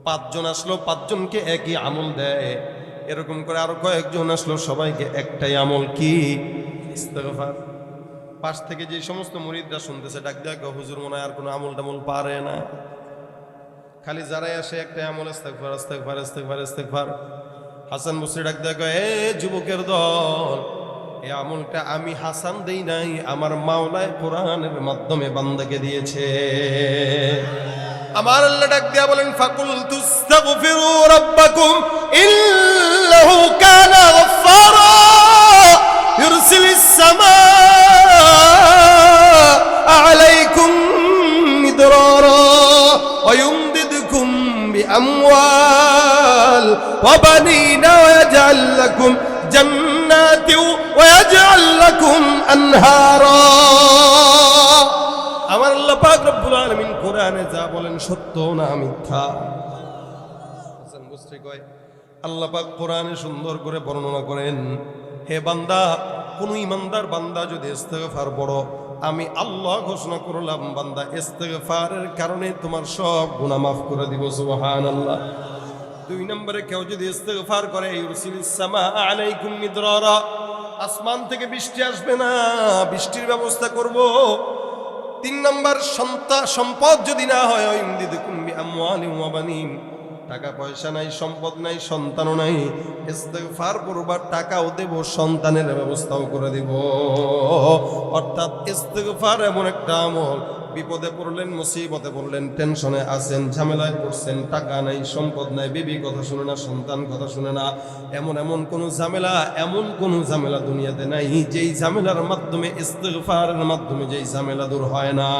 5 জন আসলো, 5 জনকে একই আমল দেয়। এরকম করে আরো কয়েকজন আসলো, সবাইকে একটাই আমল, কি? ইস্তেগফার। পাশ থেকে যে সমস্ত মুরিদরা শুনতেছে ডাক দেখো হুজুর মনে হয় আর কোনো আমল টামল পারে না, খালি যারাই আসে একটাই আমল, ইস্তেগফার ইস্তেগফার ইস্তেগফার ইস্তেগফার। হাসান বসরি ডাক দেখো এ যুবকের দল, এই আমলটা আমি হাসান দেই নাই, আমার মাওলায় কোরআনের মাধ্যমে বান্দাকে দিয়েছে। আমার আল্লাহ ডাক দিয়া বলেন ফাকুলতু ইস্তাগফিরু রাব্বাকুম ইন্নাহু কানা গফফারা ইরসিলিস সামাআ আলাইকুম মিদরারা ওয়া ইউমদিদকুম বিআমওয়াল ওয়া বানিনা ওয়া ইয়াজআল লাকুম জান্নাতি ওয়া ইয়াজআল লাকুম আনহারা। রব্বুল আলামিন কোরআনে যা বলেন সত্য না মিথ্যা? হাসান বসরি কয় আল্লাহ পাক কোরআনে সুন্দর করে বর্ণনা করেন, হে বান্দা, কোন ইমানদার বান্দা যদি ইস্তেগফার পড়ো, আমি আল্লাহ ঘোষণা করলাম বান্দা ইস্তেগফারের কারণে তোমার সব গুনাহ মাফ করে দিব। সুবহানাল্লাহ। 2 নম্বরে কেউ যদি ইস্তেগফার করে, ইউরসিলিস সামা আলাইকুম মিদরারা, আসমান থেকে বৃষ্টি আসবে না, বৃষ্টির ব্যবস্থা করব। 3 নম্বর, সম্পদ যদি না হয়, ইমদিদুকুম বিআমওয়ালিন ওয়া বানিন, টাকা পয়সা নাই, সম্পদ নাই, সন্তানও নাই, ইস্তেগফার করবার টাকাও দেব, সন্তানের ব্যবস্থাও করে দেব। অর্থাৎ ইস্তেগফার এমন একটা আমল, বিপদে পড়লেন, মুসিবতে পড়লেন, টেনশনে আছেন, ঝামেলায় পড়ছেন, টাকা নাই, সম্পদ নাই, বিবি কথা শুনে না, সন্তান কথা শুনে না, এমন কোন ঝামেলা দুনিয়াতে নাই যেই ঝামেলার মাধ্যমে ইস্তেগফারের মাধ্যমে যেই ঝামেলা দূর হয় না।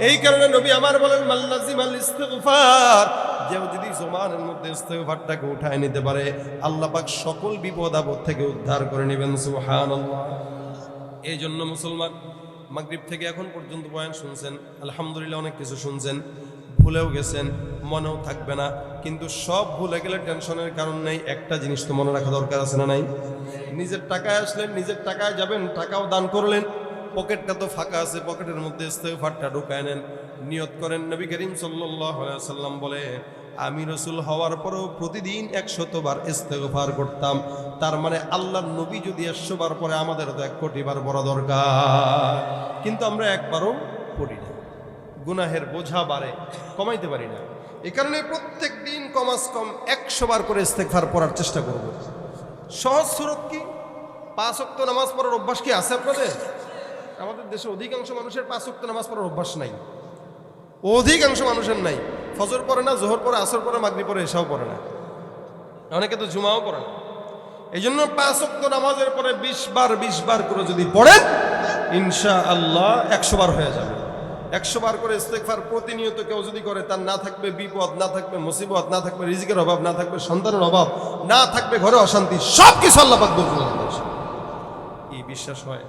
এই কারণে নবী আমার বলেন, মাল্লাজিমাল ইস্তেগফার, যে যদি জমানের মধ্যে ইস্তেগফারটাকে উঠায় নিতে পারে, আল্লাহ পাক সকল বিপদ আপদ থেকে উদ্ধার করে নেবেন। সুবহানাল্লাহ। এই জন্য মুসলমান, মাগরিব থেকে এখন পর্যন্ত বয়ান শুনছেন, আলহামদুলিল্লাহ অনেক কিছু শুনছেন, ভুলেও গেছেন, মনেও থাকবে না, কিন্তু সব ভুলে গেলে টেনশনের কারণ নেই। একটা জিনিস তো মনে রাখা দরকার আছে না নাই? নিজের টাকায় আসলেন, নিজের টাকায় যাবেন, টাকাও দান করলেন, পকেটটা তো ফাঁকা আছে, পকেটের মধ্যে ইস্তেগফারটা ঢুকায় নেন, নিয়ত করেন। নবী করিম সাল্লাল্লাহু আলাইহি ওয়াসাল্লাম বলে, আমি রাসূল হওয়ার পরেও প্রতিদিন 100 বার ইস্তেগফার করতাম। তার মানে আল্লাহর নবী যদি 100 বার পরে, আমাদের তো 1 কোটি বার পড়া দরকার, কিন্তু আমরা একবারও পড়ি না। গুনাহের বোঝা বাড়ে, কমাইতে পারি না। এই কারণে প্রত্যেক দিন কমাস কম 100 বার করে ইস্তেগফার পড়ার চেষ্টা করব। সহজ সুরত কি? 5 ওয়াক্ত নামাজ পড়ার অভ্যাস কি আছে আপনাদের? আমাদের দেশে অধিকাংশ মানুষের 5 ওয়াক্ত নামাজ পড়ার অভ্যাস নাই, অধিকাংশ মানুষের নাই। ফজর পড়ে না, জোহর পড়ে, আসর পড়ে, মাগরিব পড়ে, এশাও পড়ে না, অনেকে তো জুমাও পড়ে না। এই জন্য 5 ওয়াক্ত নামাজের পরে 20 বার করে যদি পড়েন, ইনশাআল্লাহ 100 বার হয়ে যাবে। 100 বার করে ইস্তেগফার প্রতিনিয়ত কেউ যদি করে, তার না থাকবে বিপদ, না থাকবে মুসিবত, না থাকবে রিজিকের অভাব, না থাকবে সন্তানের অভাব, না থাকবে ঘরে অশান্তি, সব কিছু আল্লাহ পাক দূর করে দেবেন। এই বিশ্বাস হয়?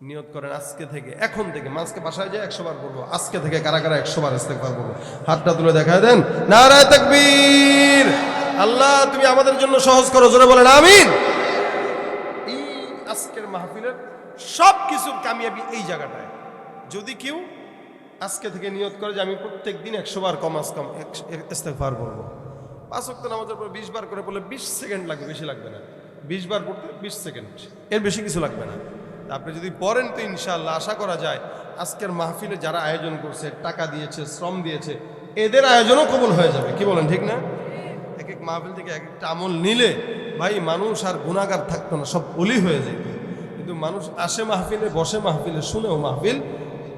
নিয়ত করেন আজকে থেকে, এখন থেকে, মাঝকে বাসায় যায় 100 বার পড়বো, আজকে থেকে কারা কারা 100 বার ইস্তেগফার করবো? হাতটা তুলে দেখায় দেন। নারায়ে তাকবীর। আল্লাহ তুমি আমাদের জন্য সহজ করো, জোরে বলেন আমিন। এই আজকের মাহফিলের সব কিছুর কামিয়াবি এই জায়গাটায়। যদি কেউ আজকে থেকে নিয়ত করে যে আমি প্রত্যেক দিন 100 বার কমাস কম ইস্তেগফার করবো, 5 ওয়াক্ত নামাজের পর 20 বার করে পড়লে 20 সেকেন্ড লাগবে, বেশি লাগবে না। 20 বার পড়তে 20 সেকেন্ড, এর বেশি কিছু লাগবে না। আপনি যদি পড়েন তো ইনশাআল্লাহ আশা করা যায় আজকের মাহফিলে যারা আয়োজন করছে, টাকা দিয়েছে, শ্রম দিয়েছে, এদের আয়োজনও কবুল হয়ে যাবে। কি বলেন, ঠিক না? এক এক মাহফিল থেকে এক একটা আমল নিলে ভাই মানুষ আর গুনাহগার থাকতো না, সব ওলি হয়ে যেত। কিন্তু মানুষ আসে মাহফিলে, বসে মাহফিলে, শুনেও মাহফিল,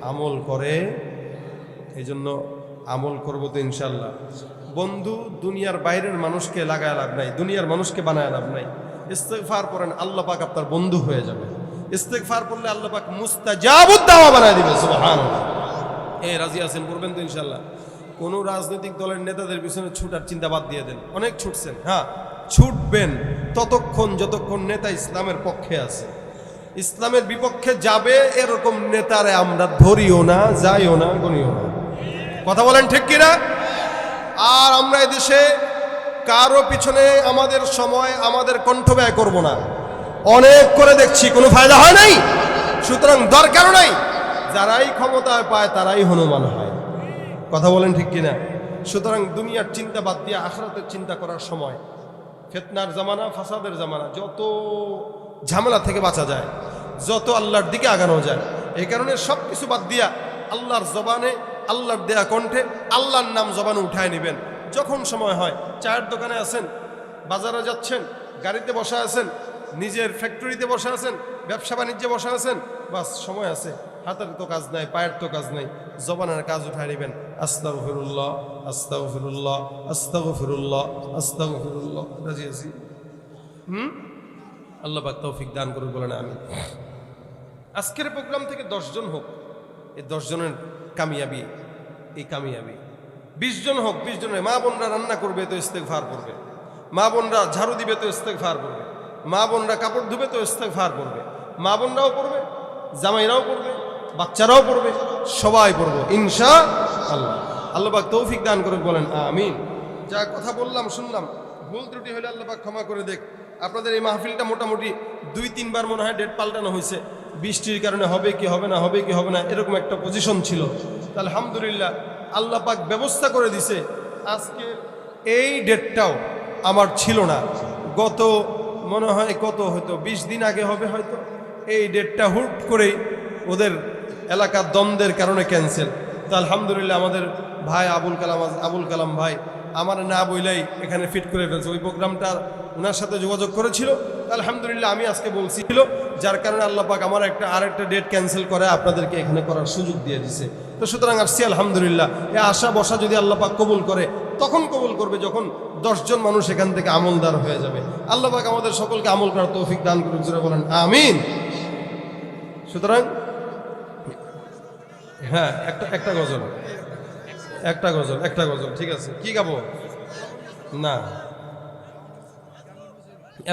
আমল করে। এই জন্য আমল করবো তো ইনশাআল্লাহ। বন্ধু দুনিয়ার বাইরের মানুষকে লাগায় লাভ নাই, দুনিয়ার মানুষকে বানায় লাভ নাই। ইস্তেগফার করেন, আল্লাহ পাক আপনার বন্ধু হয়ে যাবে। ইস্তেগফার করলে আল্লাহ পাক মুস্তাজাবুদ দাওয়া বানায় দিবে। সুবহানাল্লাহ। এই রাজি আছেন, করবেন তো ইনশাআল্লাহ। কোন রাজনৈতিক দলের নেতাদের পিছনে ছুটার চিন্তা বাদ দিয়ে দেন। অনেক ছুটছেন, হ্যাঁ ছুটবেন ততক্ষণ যতক্ষণ নেতা ইসলামের পক্ষে আছে। ইসলামের বিপক্ষে যাবে এরকম নেতারে আমরা ধরিও না, যাইও না, গনিও না। কথা বলেন ঠিক কিনা? আর আমরা এদেশে কারো পিছনে আমাদের সময়, আমাদের কণ্ঠ ব্যয় করব না। অনেক করে দেখছি, কোনো ফায়দা হয় নাই, সুতরাং দরকারও নাই। যারাই ক্ষমতায় পায় তারাই হনুমান হয়। কথা বলেন ঠিক কিনা? সুতরাং দুনিয়ার চিন্তা বাদ দিয়ে আখিরাতের চিন্তা করার সময়। ফিতনার জামানা, ফাসাদের জামানা, যত ঝামেলা থেকে বাঁচা যায়, যত আল্লাহর দিকে আগানো যায়, এই কারণে সব কিছু বাদ দিয়া আল্লাহর জবানে, আল্লাহর দেয়া কণ্ঠে আল্লাহর নাম জবানে উঠায় নেবেন। যখন সময় হয়, চায়ের দোকানে আছেন, বাজারে যাচ্ছেন, গাড়িতে বসা আছেন, নিজের ফ্যাক্টরিতে বসে আছেন, ব্যবসা বাণিজ্যে বসে আছেন, বাস সময় আছে, হাতের তো কাজ নাই, পায়ের তো কাজ নাই, জবানের কাজ উঠায় নেবেন। আস্তাগফিরুল্লাহ, আস্তাগফিরুল্লাহ, আস্তাগফিরুল্লাহ, আস্তাগফিরুল্লাহ। রাজি আছি? আল্লাহ পাক তৌফিক দান করুন, বলেন আমিন। আজকের প্রোগ্রাম থেকে 10 জন হোক, এই 10 জনের কামিয়াবি, এই কামিয়াবি। 20 জন হোক, 20 জনের মা বোনরা রান্না করবে তো ইস্তেগফার করবে, মা বোনরা ঝাড়ু দিবে তো ইস্তেগফার করবে, মা বোনরা কাপড় ধুবে তো ইস্তেগফার করবে, মা বোনরাও করবে, জামাইরাও করবে, বাচ্চারাও পড়বে, সবাই পড়বো ইনশাআল্লাহ। আল্লাহ পাক তৌফিক দান করে বলেন আমিন। যা কথা বললাম শুনলাম, ভুল ত্রুটি হলে আল্লাহ পাক ক্ষমা করে দেখ। আপনাদের এই মাহফিলটা মোটামুটি 2-3 বার মনে হয় ডেট পাল্টানো হয়েছে, বৃষ্টির কারণে হবে কি হবে না, হবে কি হবে না, এরকম একটা পজিশন ছিল। আলহামদুলিল্লাহ আল্লাহ পাক ব্যবস্থা করে দিছে। আজকে এই ডেটটাও আমার ছিল না, গত মনে হয় কত হয়তো 20 দিন আগে হবে হয়তো, এই ডেটটা হুট করেই ওদের এলাকার দ্বন্দ্বের কারণে ক্যান্সেল। তো আলহামদুলিল্লাহ আমাদের ভাই আবুল কালাম ভাই আমার না বইলাই এখানে ফিট করে ফেলছে। ওই প্রোগ্রামটা ওনার সাথে যোগাযোগ করেছিল, আলহামদুলিল্লাহ আমি আজকে বলছিল, যার কারণে আল্লাহ পাক আমার আরেকটা ডেট ক্যান্সেল করে আপনাদেরকে এখানে করার সুযোগ দিয়ে দিছে। তো সুতরাং আসছি আলহামদুলিল্লাহ। এই আশা বসা যদি আল্লাহ পাক কবুল করে, তখন কবুল করবে যখন 10 জন মানুষ এখান থেকে আমলদার হয়ে যাবে। আল্লাহ পাক আমাদের সকলকে আমল করার তৌফিক দান করুন, জোরে বলেন আমিন। সুতরাং হ্যাঁ, একটা গজল ঠিক আছে। কি গাবো? না,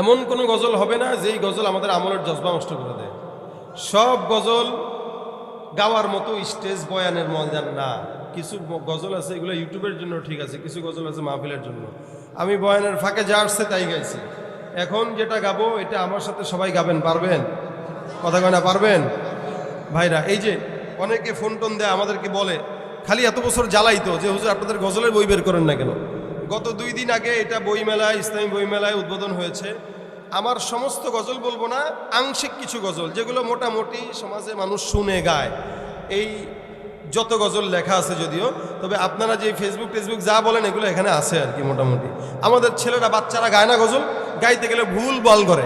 এমন কোনো গজল হবে না যেই গজল আমাদের আমলের জজবা নষ্ট করে দেয়। সব গজল গাওয়ার মতো স্টেজ বয়ানের মজার না। কিছু গজল আছে এগুলো ইউটিউবের জন্য ঠিক আছে, কিছু গজল আছে মাহফিলের জন্য। আমি বয়ানের ফাঁকে যা আসছে তাই গাইছি। এখন যেটা গাবো এটা আমার সাথে সবাই গাবেন, পারবেন? কথা কয় না, পারবেন? ভাইরা এই যে অনেকে ফোন টোন দেয় আমাদেরকে, বলে খালি এত বছর জ্বালাইতো যে হুজুর আপনাদের গজলের বই বের করেন না কেন। গত 2 দিন আগে এটা বইমেলায়, ইসলামী বইমেলায় উদ্বোধন হয়েছে। আমার সমস্ত গজল বলবো না, আংশিক কিছু গজল যেগুলো মোটামুটি সমাজে মানুষ শুনে গায়, এই যত গজল লেখা আছে যদিও, তবে আপনারা যে ফেসবুক যা বলেন এগুলো এখানে আছে আর কি। মোটামুটি আমাদের ছেলেরা বাচ্চারা গায় না গজল, গাইতে গেলে ভুল বল করে,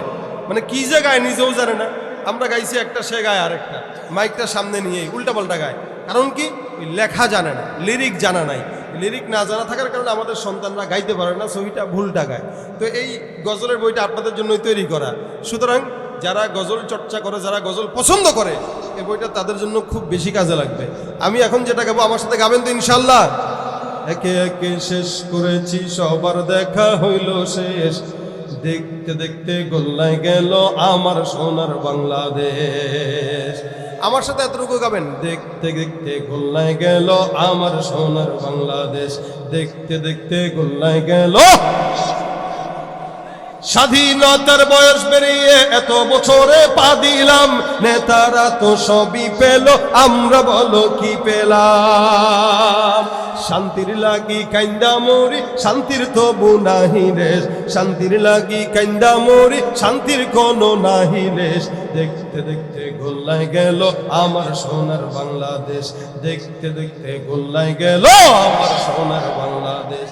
মানে কি যে গায় নিজেও জানে না। আমরা গাইছি একটা, সে গায় আরেকটা, মাইকটা সামনে নিয়েই উল্টাপাল্টা গায়। কারণ কি? ওই লেখা জানে না, লিরিক জানা নাই। লিরিক না জানা থাকার কারণে আমাদের সন্তানরা গাইতে পারে না, সহিটা ভুলটা গায়। তো এই গজলের বইটা আপনাদের জন্যই তৈরি করা। সুতরাং যারা গজল চর্চা করে, যারা গজল পছন্দ করে, এই বইটা তাদের জন্য খুব বেশি কাজে লাগবে। আমি এখন যেটা গাবো আমার সাথে গাবেন তো ইনশাল্লাহ? একে একে শেষ করেছি, সবার দেখা হইল শেষ, দেখতে দেখতে গোল্লায় গেল আমার সোনার বাংলাদেশ। আমার সাথে এতটুকু গাবেন, দেখতে দেখতে গোল্লায় গেল আমার সোনার বাংলাদেশ, দেখতে দেখতে গোল্লায় গেল। স্বাধীনতার বয়স বেরিয়ে এত বছরে পা দিলাম, নেতারা তো সবই পেল, আমরা বলো কি পেলাম? শান্তির লাগি কাইন্দা মরি, শান্তির তবু নাহি রেশ, শান্তির লাগি কাইন্দা মরি, শান্তির কোনো নাহি রেশ। দেখতে দেখতে গোল্লায় গেল আমার সোনার বাংলাদেশ, দেখতে দেখতে গোল্লায় গেল আমার সোনার বাংলাদেশ।